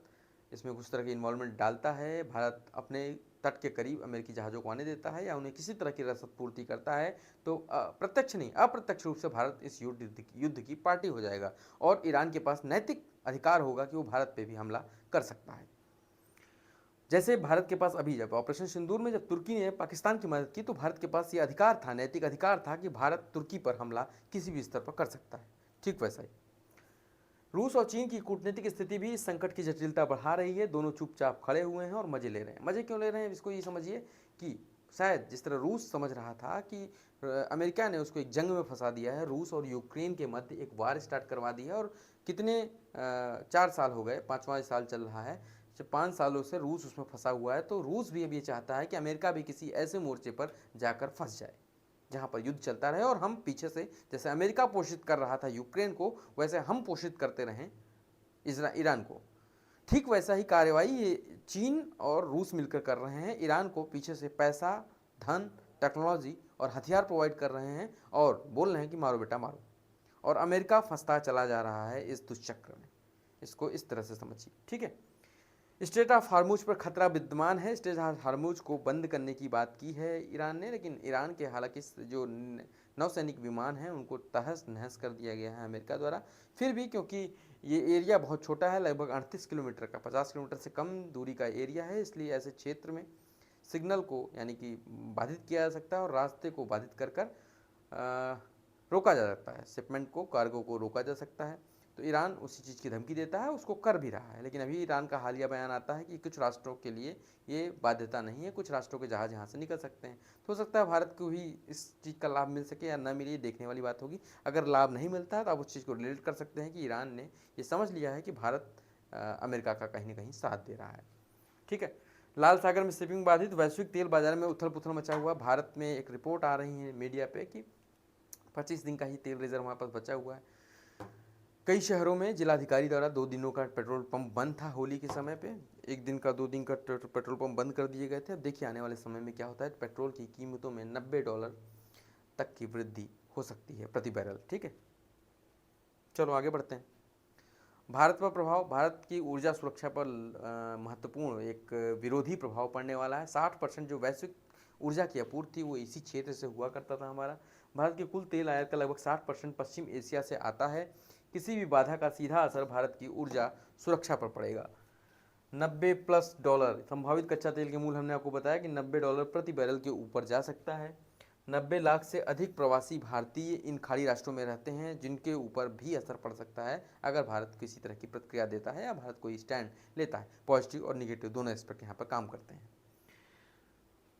इसमें कुछ तरह की इन्वॉल्वमेंट डालता है, भारत अपने तट के करीब अमेरिकी जहाज़ों को आने देता है या उन्हें किसी तरह की रसद पूर्ति करता है, तो प्रत्यक्ष नहीं अप्रत्यक्ष रूप से भारत इस युद्ध की पार्टी हो जाएगा और ईरान के पास नैतिक अधिकार होगा कि वो भारत पे भी हमला कर सकता है। जैसे भारत के पास अभी जब ऑपरेशन सिंदूर में जब तुर्की ने पाकिस्तान की मदद की तो भारत के पास ये अधिकार था, नैतिक अधिकार था कि भारत तुर्की पर हमला किसी भी स्तर पर कर सकता है। ठीक वैसा ही रूस और चीन की कूटनीतिक स्थिति भी इस संकट की जटिलता बढ़ा रही है। दोनों चुपचाप खड़े हुए हैं और मजे ले रहे हैं। मजे क्यों ले रहे हैं, इसको ये समझिए कि शायद जिस तरह रूस समझ रहा था कि अमेरिका ने उसको एक जंग में फंसा दिया है, रूस और यूक्रेन के मध्य एक वार स्टार्ट करवा दी है और कितने 4 साल हो गए, 5वां साल चल रहा है, 5 सालों से रूस उसमें फंसा हुआ है। तो रूस भी अब ये चाहता है कि अमेरिका भी किसी ऐसे मोर्चे पर जाकर फंस जाए जहां पर युद्ध चलता रहे और हम पीछे से, जैसे अमेरिका पोषित कर रहा था यूक्रेन को, वैसे हम पोषित करते रहें ईरान को। ठीक वैसा ही कार्रवाई ये चीन और रूस मिलकर कर रहे हैं। ईरान को पीछे से पैसा, धन, टेक्नोलॉजी और हथियार प्रोवाइड कर रहे हैं और बोल रहे हैं कि मारो बेटा मारो, और अमेरिका फंसता चला जा रहा है इस दुष्चक्र में। इसको इस तरह से समझिए। ठीक है, स्ट्रेट ऑफ हार्मुज पर खतरा विद्यमान है। स्ट्रेट ऑफ हार्मुज को बंद करने की बात की है ईरान ने, लेकिन ईरान के हालांकि जो नौसैनिक विमान हैं उनको तहस नहस कर दिया गया है अमेरिका द्वारा। फिर भी क्योंकि ये एरिया बहुत छोटा है, लगभग 38 किलोमीटर का, 50 किलोमीटर से कम दूरी का एरिया है, इसलिए ऐसे क्षेत्र में सिग्नल को यानी कि बाधित किया जा सकता है और रास्ते को बाधित कर रोका जा सकता है, शिपमेंट को, कार्गो को रोका जा सकता है। तो ईरान उसी चीज़ की धमकी देता है, उसको कर भी रहा है। लेकिन अभी ईरान का हालिया बयान आता है कि कुछ राष्ट्रों के लिए ये बाध्यता नहीं है, कुछ राष्ट्रों के जहाज़ यहाँ से निकल सकते हैं। तो हो सकता है भारत को भी इस चीज़ का लाभ मिल सके या न मिले, ये देखने वाली बात होगी। अगर लाभ नहीं मिलता है तो आप उस चीज़ को रिलेट कर सकते हैं कि ईरान ने ये समझ लिया है कि भारत अमेरिका का कहीं ना कहीं साथ दे रहा है। ठीक है, लाल सागर में शिपिंग बाधित, वैश्विक तेल बाजार में उथल पुथल मचा हुआ। भारत में एक रिपोर्ट आ रही है मीडिया पे कि 25 दिन का ही तेल रिजर्व हमारे पास बचा हुआ है। कई शहरों में जिलाधिकारी द्वारा 2 दिनों का पेट्रोल पंप बंद था होली के समय पे, 1 दिन का 2 दिन का पेट्रोल पंप बंद कर दिए गए थे। अब देखिए आने वाले समय में क्या होता है। पेट्रोल की कीमतों में $90 तक की वृद्धि हो सकती है प्रति बैरल। ठीक है, चलो आगे बढ़ते हैं। भारत पर प्रभाव, भारत की ऊर्जा सुरक्षा पर महत्वपूर्ण एक विरोधी प्रभाव पड़ने वाला है। 60% जो वैश्विक ऊर्जा की आपूर्ति वो इसी क्षेत्र से हुआ करता था हमारा। भारत के कुल तेल आयात का लगभग 60% पश्चिम एशिया से आता है। किसी भी बाधा का सीधा असर भारत की ऊर्जा सुरक्षा पर पड़ेगा। $90+ संभावित कच्चा तेल के मूल्य हमने आपको बताया कि $90 प्रति बैरल के ऊपर जा सकता है। 90 लाख से अधिक प्रवासी भारतीय इन खाड़ी राष्ट्रों में रहते हैं, जिनके ऊपर भी असर पड़ सकता है अगर भारत किसी तरह की प्रतिक्रिया देता है या भारत कोई स्टैंड लेता है। पॉजिटिव और निगेटिव दोनों एस्पेक्ट यहाँ पर काम करते हैं।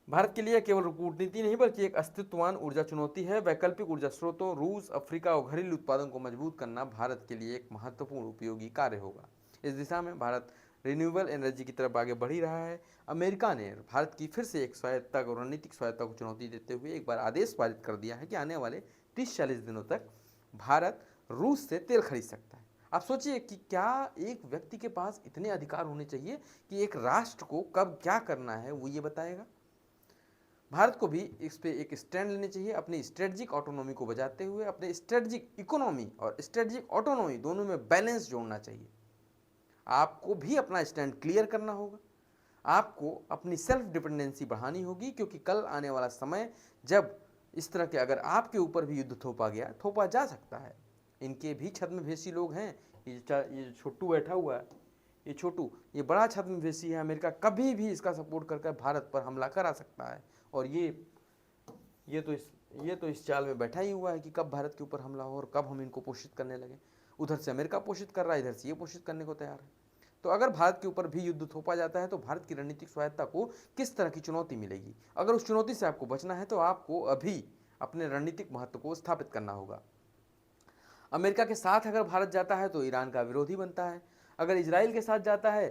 भारत के लिए केवल कूटनीति नहीं बल्कि एक अस्तित्ववान ऊर्जा चुनौती है। वैकल्पिक ऊर्जा स्रोतों, रूस, अफ्रीका और घरेलू उत्पादन को मजबूत करना भारत के लिए एक महत्वपूर्ण उपयोगी कार्य होगा। इस दिशा में भारत रिन्यूएबल एनर्जी की तरफ आगे बढ़ ही रहा है। अमेरिका ने भारत की फिर से एक स्वायत्तता और रणनीतिक स्वायत्तता को चुनौती देते हुए एक बार आदेश पारित कर दिया है कि आने वाले 30-40 दिनों तक भारत रूस से तेल खरीद सकता है। आप सोचिए कि क्या एक व्यक्ति के पास इतने अधिकार होने चाहिए कि एक राष्ट्र को कब क्या करना है वो ये बताएगा। भारत को भी इस पे एक स्टैंड लेने चाहिए, अपनी स्ट्रेटजिक ऑटोनॉमी को बजाते हुए अपने स्ट्रेटजिक इकोनॉमी और स्ट्रेटजिक ऑटोनॉमी दोनों में बैलेंस जोड़ना चाहिए। आपको भी अपना स्टैंड क्लियर करना होगा, आपको अपनी सेल्फ डिपेंडेंसी बढ़ानी होगी, क्योंकि कल आने वाला समय जब इस तरह के अगर आपके ऊपर भी युद्ध थोपा जा सकता है। इनके भी छद्मवेशी लोग हैं। ये छोटू बैठा हुआ है, ये छोटू, ये बड़ा छद्मवेशी है। अमेरिका कभी भी इसका सपोर्ट करके भारत पर हमला करा सकता है और ये तो इस चाल में बैठा ही हुआ है कि कब भारत के ऊपर हमला हो और कब हम इनको पोषित करने लगे। उधर से अमेरिका पोषित कर रहा है, इधर से ये पोषित करने को तैयार है। तो अगर भारत के ऊपर भी युद्ध थोपा जाता है तो भारत की रणनीतिक स्वायत्ता को किस तरह की चुनौती मिलेगी। अगर उस चुनौती से आपको बचना है तो आपको अभी अपने रणनीतिक महत्व को स्थापित करना होगा। अमेरिका के साथ अगर भारत जाता है तो ईरान का विरोधी बनता है। अगर इजराइल के साथ जाता है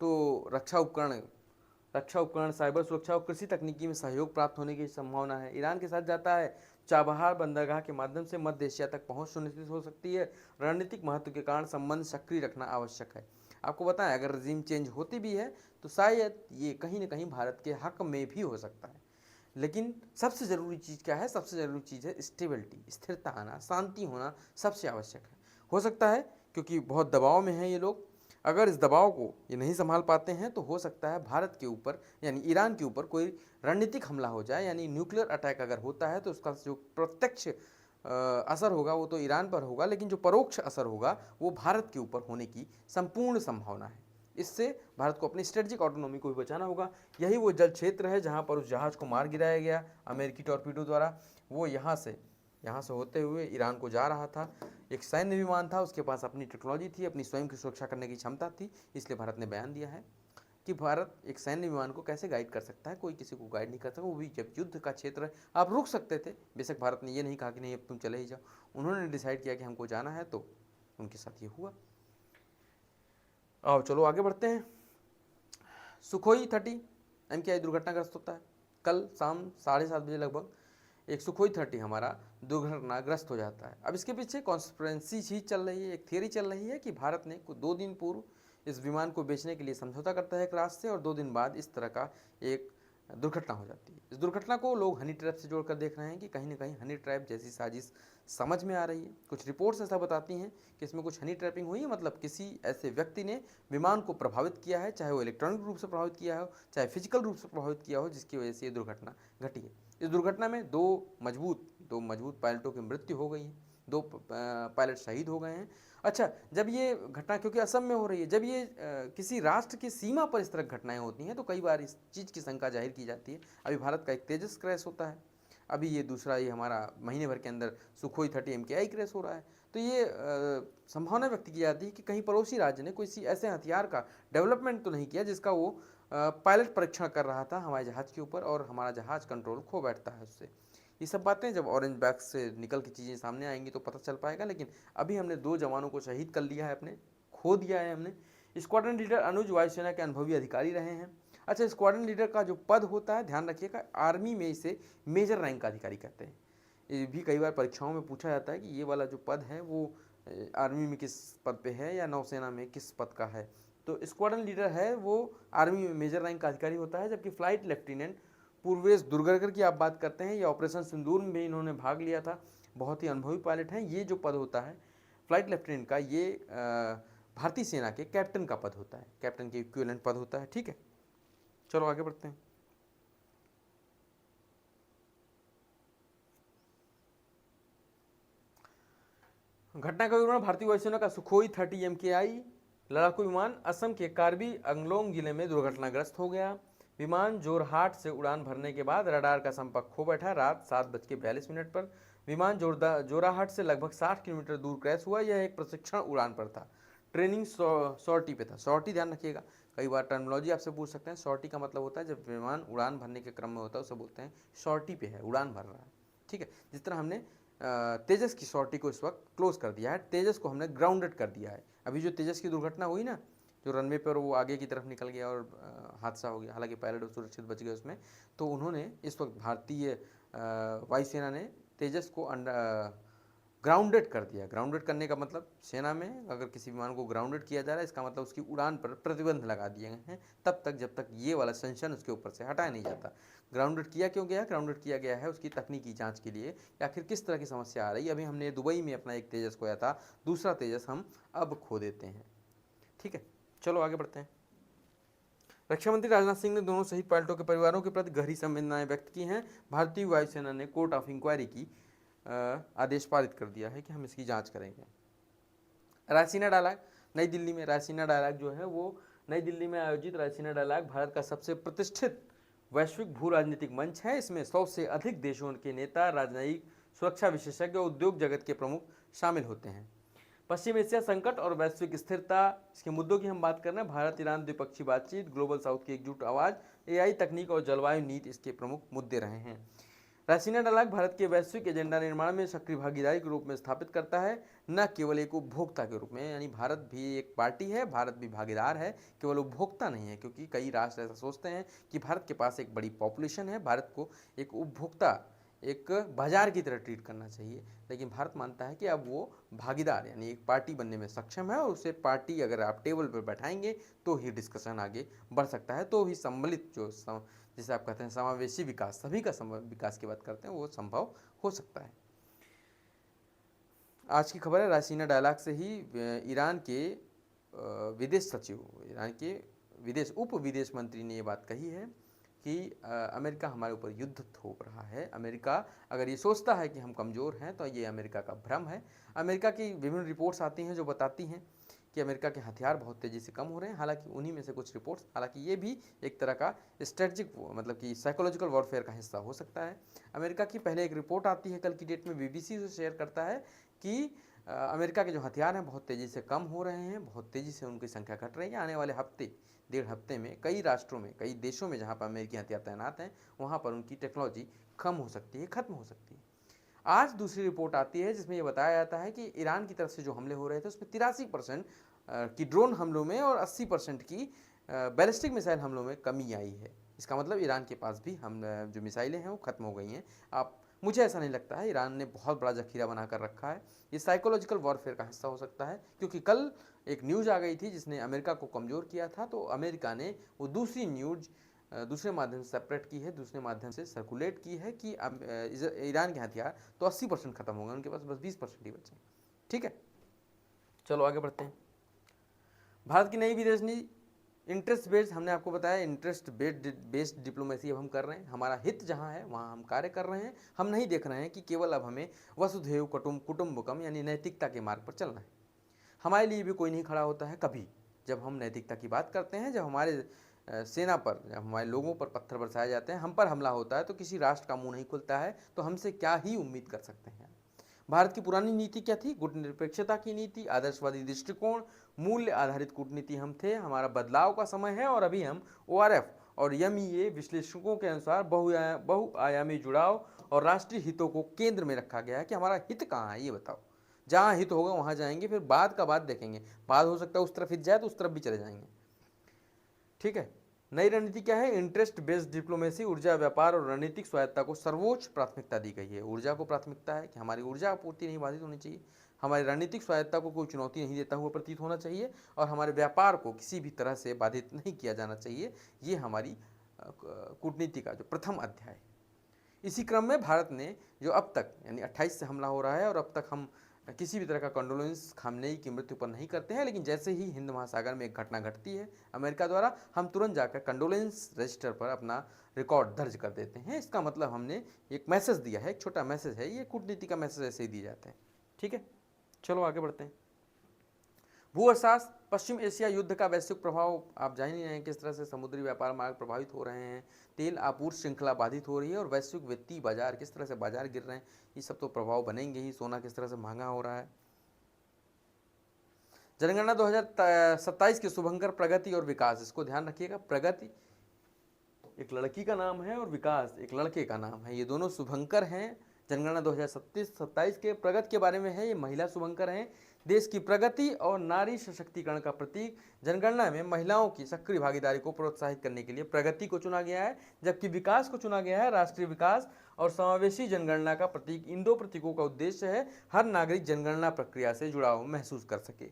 तो रक्षा उपकरण, साइबर सुरक्षा और कृषि तकनीकी में सहयोग प्राप्त होने की संभावना है। ईरान के साथ जाता है, चाबहार बंदरगाह के माध्यम से मध्य एशिया तक पहुंच सुनिश्चित हो सकती है। रणनीतिक महत्व के कारण संबंध सक्रिय रखना आवश्यक है। आपको बताएं, अगर रजीम चेंज होती भी है तो शायद ये कहीं ना कहीं भारत के हक में भी हो सकता है। लेकिन सबसे ज़रूरी चीज़ क्या है? सबसे ज़रूरी चीज़ है स्टेबिलिटी, स्थिरता आना, शांति होना सबसे आवश्यक है। हो सकता है क्योंकि बहुत दबाव में हैं ये लोग, अगर इस दबाव को ये नहीं संभाल पाते हैं तो हो सकता है भारत के ऊपर यानी ईरान के ऊपर कोई रणनीतिक हमला हो जाए, यानी न्यूक्लियर अटैक अगर होता है तो उसका जो प्रत्यक्ष असर होगा वो तो ईरान पर होगा, लेकिन जो परोक्ष असर होगा वो भारत के ऊपर होने की संपूर्ण संभावना है। इससे भारत को अपनी स्ट्रेटेजिक ऑटोनॉमी को भी बचाना होगा। यही वो जल क्षेत्र है जहाँ पर उस जहाज को मार गिराया गया अमेरिकी टॉर्पीडो द्वारा। वो यहाँ से होते हुए ईरान को जा रहा था। एक सैन्य विमान था, उसके पास अपनी टेक्नोलॉजी थी, अपनी स्वयं की सुरक्षा करने की क्षमता थी, इसलिए भारत ने बयान दिया है कि भारत एक सैन्य विमान को कैसे गाइड कर सकता है। कोई किसी को गाइड नहीं कर सकता, वो भी जब युद्ध का क्षेत्र है। आप रुक सकते थे, बेशक भारत ने ये नहीं कहा कि नहीं अब तुम चले ही जाओ, उन्होंने डिसाइड किया कि हमको जाना है, तो उनके साथ ये हुआ। आओ चलो आगे बढ़ते हैं। सुखोई 30 MKI दुर्घटनाग्रस्त होता है। कल शाम 7:30 बजे लगभग एक सुखोई 30 हमारा दुर्घटनाग्रस्त हो जाता है। अब इसके पीछे कॉन्स्पिरेसी चीज चल रही है, एक थियरी चल रही है कि भारत ने 2 दिन पूर्व इस विमान को बेचने के लिए समझौता करता है एक राष्ट्र से, और 2 दिन बाद इस तरह का एक दुर्घटना हो जाती है। इस दुर्घटना को लोग हनी ट्रैप से जोड़कर देख रहे हैं कि कहीं ना कहीं हनी ट्रैप जैसी साजिश समझ में आ रही है। कुछ रिपोर्ट्स ऐसा बताती हैं कि इसमें कुछ हनी ट्रैपिंग हुई है, मतलब किसी ऐसे व्यक्ति ने विमान को प्रभावित किया है, चाहे वो इलेक्ट्रॉनिक रूप से प्रभावित किया हो, चाहे फिजिकल रूप से प्रभावित किया हो, जिसकी वजह से ये दुर्घटना घटी है। इस दुर्घटना में दो मजबूत पायलटों की मृत्यु हो गई है, 2 पायलट शहीद हो गए हैं। अच्छा, जब ये घटना क्योंकि असम में हो रही है, जब ये किसी राष्ट्र की सीमा पर इस तरह घटनाएं होती हैं तो कई बार इस चीज़ की शंका जाहिर की जाती है। अभी भारत का एक तेजस क्रैश होता है, अभी ये दूसरा ये हमारा महीने भर के अंदर सुखोई 30 MKI क्रैश हो रहा है। तो ये संभावना व्यक्त की जाती है कि कहीं पड़ोसी राज्य ने कोई ऐसे हथियार का डेवलपमेंट तो नहीं किया जिसका वो पायलट परीक्षण कर रहा था हवाई जहाज़ के ऊपर, और हमारा जहाज़ कंट्रोल खो बैठता है उससे। ये सब बातें जब ऑरेंज बैग से निकल के चीज़ें सामने आएंगी तो पता चल पाएगा। लेकिन अभी हमने 2 जवानों को शहीद कर लिया है, अपने खो दिया है हमने। स्क्वाड्रन लीडर अनुज वायुसेना के अनुभवी अधिकारी रहे हैं। अच्छा, स्क्वाड्रन लीडर का जो पद होता है, ध्यान रखिएगा, आर्मी में इसे मेजर रैंक का अधिकारी कहते हैं। ये भी कई बार परीक्षाओं में पूछा जाता है कि ये वाला जो पद है वो आर्मी में किस पद पे है या नौसेना में किस पद का है। तो स्क्वाड्रन लीडर है वो आर्मी में मेजर रैंक का अधिकारी होता है, जबकि फ्लाइट लेफ्टिनेंट पूर्वेश दुर्गरकर की आप बात करते हैं, ये ऑपरेशन सिंदूर में भी इन्होंने भाग लिया था, बहुत ही अनुभवी पायलट हैं। ये जो पद होता है फ्लाइट लेफ्टिनेंट का, ये भारतीय सेना के कैप्टन का पद होता है, कैप्टन के इक्विवेलेंट पद होता है। ठीक है, चलो आगे बढ़ते हैं। घटना का विवरण। भारतीय वायुसेना का सुखोई 30 MKI लड़ाकू विमान असम के कार्बी अंगलोंग जिले में दुर्घटनाग्रस्त हो गया। विमान जोरहाट से उड़ान भरने के बाद रडार का संपर्क खो बैठा। रात 7:42 पर विमान जोराहाट से लगभग 60 किलोमीटर दूर क्रैश हुआ। यह एक प्रशिक्षण उड़ान पर था, ट्रेनिंग सॉर्टी पे था। सॉर्टी ध्यान रखिएगा, कई बार टर्मिनोलॉजी आपसे पूछ सकते हैं। सॉर्टी का मतलब होता है जब विमान उड़ान भरने के क्रम में होता है उसे बोलते हैं सॉर्टी पे है, उड़ान भर रहा है। ठीक है, जिस तरह हमने तेजस की सॉर्टी को इस वक्त क्लोज कर दिया है, तेजस को हमने ग्राउंडेड कर दिया है। अभी जो तेजस की दुर्घटना हुई ना, जो रनवे पर वो आगे की तरफ निकल गया और हादसा हो गया, हालांकि पायलट सुरक्षित बच गए उसमें, तो उन्होंने इस वक्त भारतीय वायुसेना ने तेजस को ग्राउंडेड कर दिया। ग्राउंडेड करने का मतलब, सेना में अगर किसी विमान को ग्राउंडेड किया जा रहा है इसका मतलब उसकी उड़ान पर प्रतिबंध लगा दिए गए हैं, तब तक जब तक ये वाला सेंशन उसके ऊपर से हटाया नहीं जाता। ग्राउंडेड किया क्यों गया? ग्राउंडेड किया गया है उसकी तकनीकी जांच के लिए, या आखिर किस तरह की समस्या आ रही है। अभी हमने दुबई में अपना एक तेजस खोया था, दूसरा तेजस हम अब खो देते हैं। ठीक है, चलो आगे बढ़ते हैं। रक्षा मंत्री राजनाथ सिंह ने दोनों शहीद पायलटों के परिवारों के प्रति गहरी संवेदनाएं व्यक्त की हैं। भारतीय वायुसेना ने कोर्ट ऑफ इंक्वायरी की आदेश पारित कर दिया है कि हम इसकी जांच करेंगे। रायसीना डायलॉग, नई दिल्ली में रायसीना डायलॉग जो है वो नई दिल्ली में आयोजित रायसीना डायलॉग भारत का सबसे प्रतिष्ठित वैश्विक भू राजनीतिक मंच है। इसमें 100 से अधिक देशों के नेता, राजनयिक, सुरक्षा विशेषज्ञ, उद्योग जगत के प्रमुख शामिल होते हैं। पश्चिम एशिया संकट और वैश्विक स्थिरता, इसके मुद्दों की हम बात कर रहे हैं। भारत ईरान द्विपक्षीय बातचीत, ग्लोबल साउथ की एकजुट आवाज़, AI तकनीक और जलवायु नीति इसके प्रमुख मुद्दे रहे हैं। रायसीना डायलॉग भारत के वैश्विक एजेंडा निर्माण में सक्रिय भागीदारी के रूप में स्थापित करता है, न केवल एक उपभोक्ता के रूप में। यानी भारत भी एक पार्टी है, भारत भी भागीदार है, केवल उपभोक्ता नहीं है। क्योंकि कई राष्ट्र ऐसा सोचते हैं कि भारत के पास एक बड़ी पॉपुलेशन है, भारत को एक उपभोक्ता एक बाजार की तरह ट्रीट करना चाहिए। लेकिन भारत मानता है कि अब वो भागीदार यानी एक पार्टी बनने में सक्षम है और उसे पार्टी अगर आप टेबल पर बैठाएंगे तो ही डिस्कशन आगे बढ़ सकता है, तो ही सम्मिलित जो जिसे आप कहते हैं समावेशी विकास, सभी का विकास की बात करते हैं, वो संभव हो सकता है। आज की खबर है रासीना डायलॉग से ही ईरान के विदेश सचिव, ईरान के उप विदेश मंत्री ने ये बात कही है कि अमेरिका हमारे ऊपर युद्ध थोप रहा है। अमेरिका अगर ये सोचता है कि हम कमज़ोर हैं तो ये अमेरिका का भ्रम है। अमेरिका की विभिन्न रिपोर्ट्स आती हैं जो बताती हैं कि अमेरिका के हथियार बहुत तेज़ी से कम हो रहे हैं। हालांकि उन्हीं में से कुछ रिपोर्ट्स, हालांकि ये भी एक तरह का स्ट्रेटजिक मतलब कि साइकोलॉजिकल वॉरफेयर का हिस्सा हो सकता है। अमेरिका की पहले एक रिपोर्ट आती है, कल की डेट में बीबीसी से शेयर करता है कि अमेरिका के जो हथियार हैं बहुत तेज़ी से कम हो रहे हैं, बहुत तेज़ी से उनकी संख्या घट रही है। आने वाले हफ्ते डेढ़ हफ्ते में कई राष्ट्रों में, कई देशों में जहाँ पर अमेरिकी हथियार तैनात हैं, वहाँ पर उनकी टेक्नोलॉजी कम हो सकती है, खत्म हो सकती है। आज दूसरी रिपोर्ट आती है जिसमें यह बताया जाता है कि ईरान की तरफ से जो हमले हो रहे थे उसमें 83% की ड्रोन हमलों में और 80% की बैलिस्टिक मिसाइल हमलों में कमी आई है। इसका मतलब ईरान के पास भी हम जो मिसाइलें हैं वो खत्म हो गई हैं। आप मुझे ऐसा नहीं लगता है, ईरान ने बहुत बड़ा जखीरा बना कर रखा है। ये साइकोलॉजिकल वॉरफेयर का हिस्सा हो सकता है, क्योंकि कल एक न्यूज़ आ गई थी जिसने अमेरिका को कमज़ोर किया था, तो अमेरिका ने वो दूसरी न्यूज़ दूसरे माध्यम से सेपरेट की है, दूसरे माध्यम से सर्कुलेट की है कि ईरान के हथियार तो 80% खत्म हो गए, उनके पास बस 20% ही बचे। ठीक है, चलो आगे बढ़ते हैं। भारत की नई विदेश नीति इंटरेस्ट बेस्ड, हमने आपको बताया इंटरेस्ट बेस्ड डिप्लोमेसी अब हम कर रहे हैं। हमारा हित जहां है वहां हम कार्य कर रहे हैं। हम नहीं देख रहे हैं कि केवल अब हमें वसुधैव कुटुंबकम यानी नैतिकता के मार्ग पर चलना है। हमारे लिए भी कोई नहीं खड़ा होता है कभी जब हम नैतिकता की बात करते हैं। जब हमारे सेना पर, जब हमारे लोगों पर पत्थर बरसाए जाते हैं, हम पर हमला होता है, तो किसी राष्ट्र का मुंह नहीं खुलता है, तो हमसे क्या ही उम्मीद कर सकते हैं। भारत की पुरानी नीति क्या थी? गुटनिरपेक्षता की नीति, आदर्शवादी दृष्टिकोण, मूल्य आधारित कूटनीति हम थे। हमारा बदलाव का समय है और अभी हम ओआरएफ और एमईए विश्लेषकों के अनुसार बहुआयामी जुड़ाव और राष्ट्रीय हितों को केंद्र में रखा गया है कि हमारा हित कहाँ है ये बताओ। जहाँ हित होगा वहाँ जाएंगे, फिर बाद का बात देखेंगे। बाद हो सकता है उस तरफ हित जाए तो उस तरफ भी चले जाएंगे। ठीक है, नई रणनीति क्या है? इंटरेस्ट बेस्ड डिप्लोमेसी, ऊर्जा, व्यापार और रणनीतिक स्वायत्ता को सर्वोच्च प्राथमिकता दी गई है। ऊर्जा को प्राथमिकता है कि हमारी ऊर्जा आपूर्ति नहीं बाधित होनी चाहिए, हमारी रणनीतिक स्वायत्ता को कोई चुनौती नहीं देता हुआ प्रतीत होना चाहिए, और हमारे व्यापार को किसी भी तरह से बाधित नहीं किया जाना चाहिए। ये हमारी कूटनीति का जो प्रथम अध्याय है। इसी क्रम में भारत ने जो अब तक यानी 28 से हमला हो रहा है और अब तक हम किसी भी तरह का कंडोलेंस खामनेई की मृत्यु पर नहीं करते हैं, लेकिन जैसे ही हिंद महासागर में एक घटना घटती है अमेरिका द्वारा, हम तुरंत जाकर कंडोलेंस रजिस्टर पर अपना रिकॉर्ड दर्ज कर देते हैं। इसका मतलब हमने एक मैसेज दिया है, एक छोटा मैसेज है, ये कूटनीति का मैसेज ऐसे ही दिए जाते हैं। ठीक है, चलो आगे बढ़ते हैं। भू अर्थशास्त्र, पश्चिम एशिया युद्ध का वैश्विक प्रभाव आप जान ही रहे हैं किस तरह से समुद्री व्यापार मार्ग प्रभावित हो रहे हैं, तेल आपूर्ति श्रृंखला बाधित हो रही है और वैश्विक वित्तीय बाजार किस तरह से बाजार गिर रहे हैं, ये सब तो प्रभाव बनेंगे ही। सोना किस तरह से महंगा हो रहा है। जनगणना 2027 की शुभंकर प्रगति और विकास, इसको ध्यान रखिएगा। प्रगति एक लड़की का नाम है और विकास एक लड़के का नाम है, ये दोनों शुभंकर हैं। जनगणना 2027 के प्रगति के बारे में है, ये महिला शुभंकर हैं। देश की प्रगति और नारी सशक्तिकरण का प्रतीक। जनगणना में महिलाओं की सक्रिय भागीदारी को प्रोत्साहित करने के लिए प्रगति को चुना गया है, जबकि विकास को चुना गया है। राष्ट्रीय विकास और समावेशी जनगणना का प्रतीक। इन दो प्रतीकों का उद्देश्य है हर नागरिक जनगणना प्रक्रिया से जुड़ाव महसूस कर सके।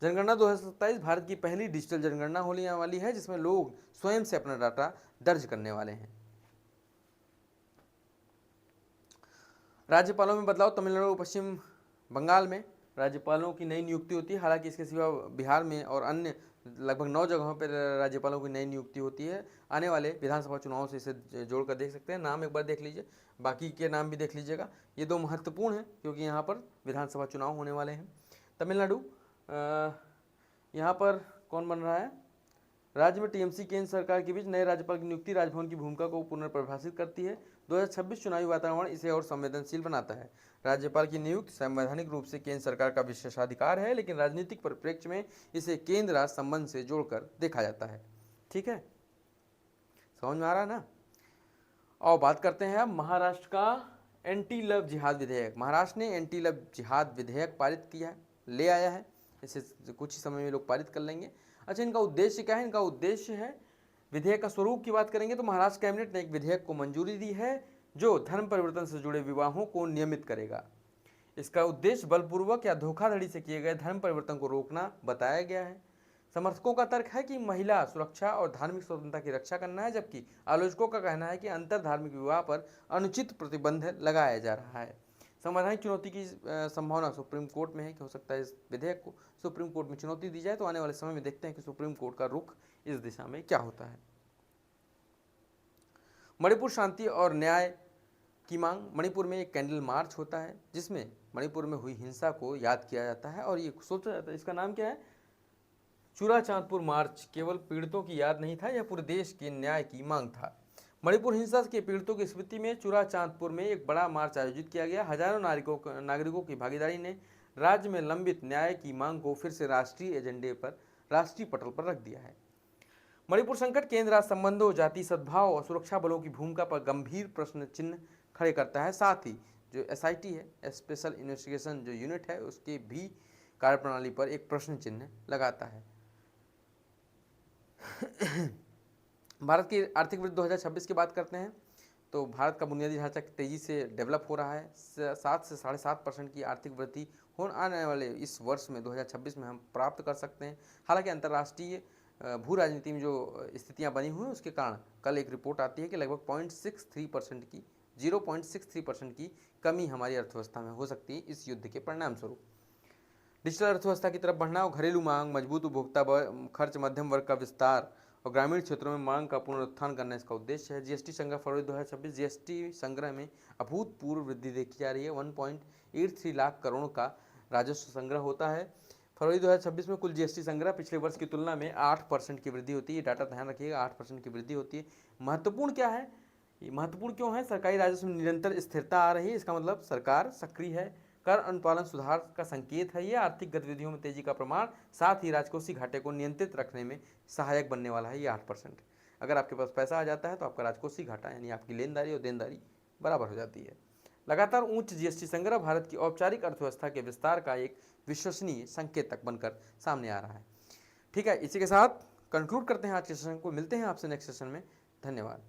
जनगणना 2027 भारत की पहली डिजिटल जनगणना होने वाली है जिसमें लोग स्वयं से अपना डाटा दर्ज करने वाले हैं। राज्यपालों में बदलाव, तमिलनाडु और पश्चिम बंगाल में राज्यपालों की नई नियुक्ति होती है। हालांकि इसके सिवा बिहार में और अन्य लगभग 9 जगहों पर राज्यपालों की नई नियुक्ति होती है। आने वाले विधानसभा चुनाव से इसे जोड़कर देख सकते हैं। नाम एक बार देख लीजिए, बाकी के नाम भी देख लीजिएगा। ये दो महत्वपूर्ण हैं क्योंकि यहाँ पर विधानसभा चुनाव होने वाले हैं। तमिलनाडु, यहाँ पर कौन बन रहा है? राज्य में टीएमसी केंद्र सरकार के बीच नए राज्यपाल की नियुक्ति राजभवन की भूमिका को पुनर्परिभाषित करती है। 2026 चुनावी वातावरण इसे और संवेदनशील बनाता है। राज्यपाल की नियुक्ति संवैधानिक रूप से केंद्र सरकार का विशेषाधिकार है, लेकिन राजनीतिक परिप्रेक्ष्य में इसे केंद्र राज्य संबंध से जोड़कर देखा जाता है। ठीक है, समझ में आ रहा है ना? और बात करते हैं अब महाराष्ट्र का एंटी लव जिहाद विधेयक। महाराष्ट्र ने एंटी लव जिहाद विधेयक पारित किया है, ले आया है। इसे कुछ ही समय में लोग पारित कर लेंगे। अच्छा, इनका उद्देश्य क्या है? इनका उद्देश्य है, विधेयक का स्वरूप की बात करेंगे तो महाराष्ट्र कैबिनेट ने एक विधेयक को मंजूरी दी है जो धर्म परिवर्तन से जुड़े विवाहों को नियमित करेगा। इसका उद्देश्य बलपूर्वक या धोखाधड़ी से किए गए धर्म परिवर्तन को रोकना बताया गया है। समर्थकों का तर्क है कि महिला सुरक्षा और धार्मिक स्वतंत्रता की रक्षा करना है, जबकि आलोचकों का कहना है कि अंतर धार्मिक विवाह पर अनुचित प्रतिबंध लगाया जा रहा है। संवैधानिक चुनौती की संभावना सुप्रीम कोर्ट में है कि हो सकता है इस विधेयक को सुप्रीम कोर्ट में चुनौती दी जाए। तो आने वाले समय में देखते हैं कि सुप्रीम कोर्ट का रुख इस दिशा में क्या होता है। मणिपुर शांति और न्याय की मांग। मणिपुर में एक कैंडल मार्च होता है जिसमें मणिपुर में हुई हिंसा को याद किया जाता है और ये सोचा जाता है, इसका नाम क्या है, चूड़ाचांदपुर मार्च। केवल पीड़ितों की याद नहीं था, यह पूरे देश के न्याय की मांग था। मणिपुर हिंसा के पीड़ितों की स्मृति में चूड़ाचांदपुर में एक बड़ा मार्च आयोजित किया गया। हजारों नागरिकों की भागीदारी ने राज्य में लंबित न्याय की मांग को फिर से राष्ट्रीय एजेंडे पर, राष्ट्रीय पटल पर रख दिया है। मणिपुर संकट केंद्र राज्य संबंधों, जाति सद्भाव और सुरक्षा बलों की भूमिका पर गंभीर प्रश्न चिन्ह खड़े करता है। साथ ही जो SIT है, स्पेशल इन्वेस्टिगेशन जो यूनिट है, उसके भी कार्यप्रणाली पर एक प्रश्न चिन्ह लगाता है। भारत की आर्थिक वृद्धि 2026 की बात करते हैं तो भारत का बुनियादी ढांचा तेजी से डेवलप हो रहा है। 7 से 7.5% की आर्थिक वृद्धि आने वाले इस वर्ष में 2026 में हम प्राप्त कर सकते हैं। हालांकि अंतर्राष्ट्रीय भू राजनीति में जो स्थितियां बनी हुई हैं उसके कारण कल एक रिपोर्ट आती है कि लगभग 0.63% की कमी हमारी अर्थव्यवस्था में हो सकती है इस युद्ध के परिणाम स्वरूप। डिजिटल अर्थव्यवस्था की तरफ बढ़ना और घरेलू मांग, मजबूत उपभोक्ता खर्च, मध्यम वर्ग का विस्तार और ग्रामीण क्षेत्रों में मांग का पुनरुत्थान करना इसका उद्देश्य है। GST संग्रह फरवरी 2026 GST संग्रह में अभूतपूर्व वृद्धि देखी जा रही है। 1.83 लाख करोड़ का राजस्व संग्रह होता है। फरवरी 2026 में कुल GST संग्रह पिछले वर्ष की तुलना में 8% की वृद्धि होती है। डाटा ध्यान रखिएगा, 8% की वृद्धि होती है। महत्वपूर्ण क्या है, ये महत्वपूर्ण क्यों है? सरकारी राजस्व में निरंतर स्थिरता आ रही है, इसका मतलब सरकार सक्रिय है। कर अनुपालन सुधार का संकेत है, यह आर्थिक गतिविधियों में तेजी का प्रमाण, साथ ही राजकोषीय घाटे को नियंत्रित रखने में सहायक बनने वाला है ये 8%। अगर आपके पास पैसा आ जाता है तो आपका राजकोषीय घाटा यानी आपकी लेनदारी और देनदारी बराबर हो जाती है। लगातार उच्च GST संग्रह भारत की औपचारिक अर्थव्यवस्था के विस्तार का एक विश्वसनीय संकेतक बनकर सामने आ रहा है। ठीक है, इसी के साथ कंक्लूड करते हैं आज के सेशन को। मिलते हैं आपसे नेक्स्ट सेशन में। धन्यवाद।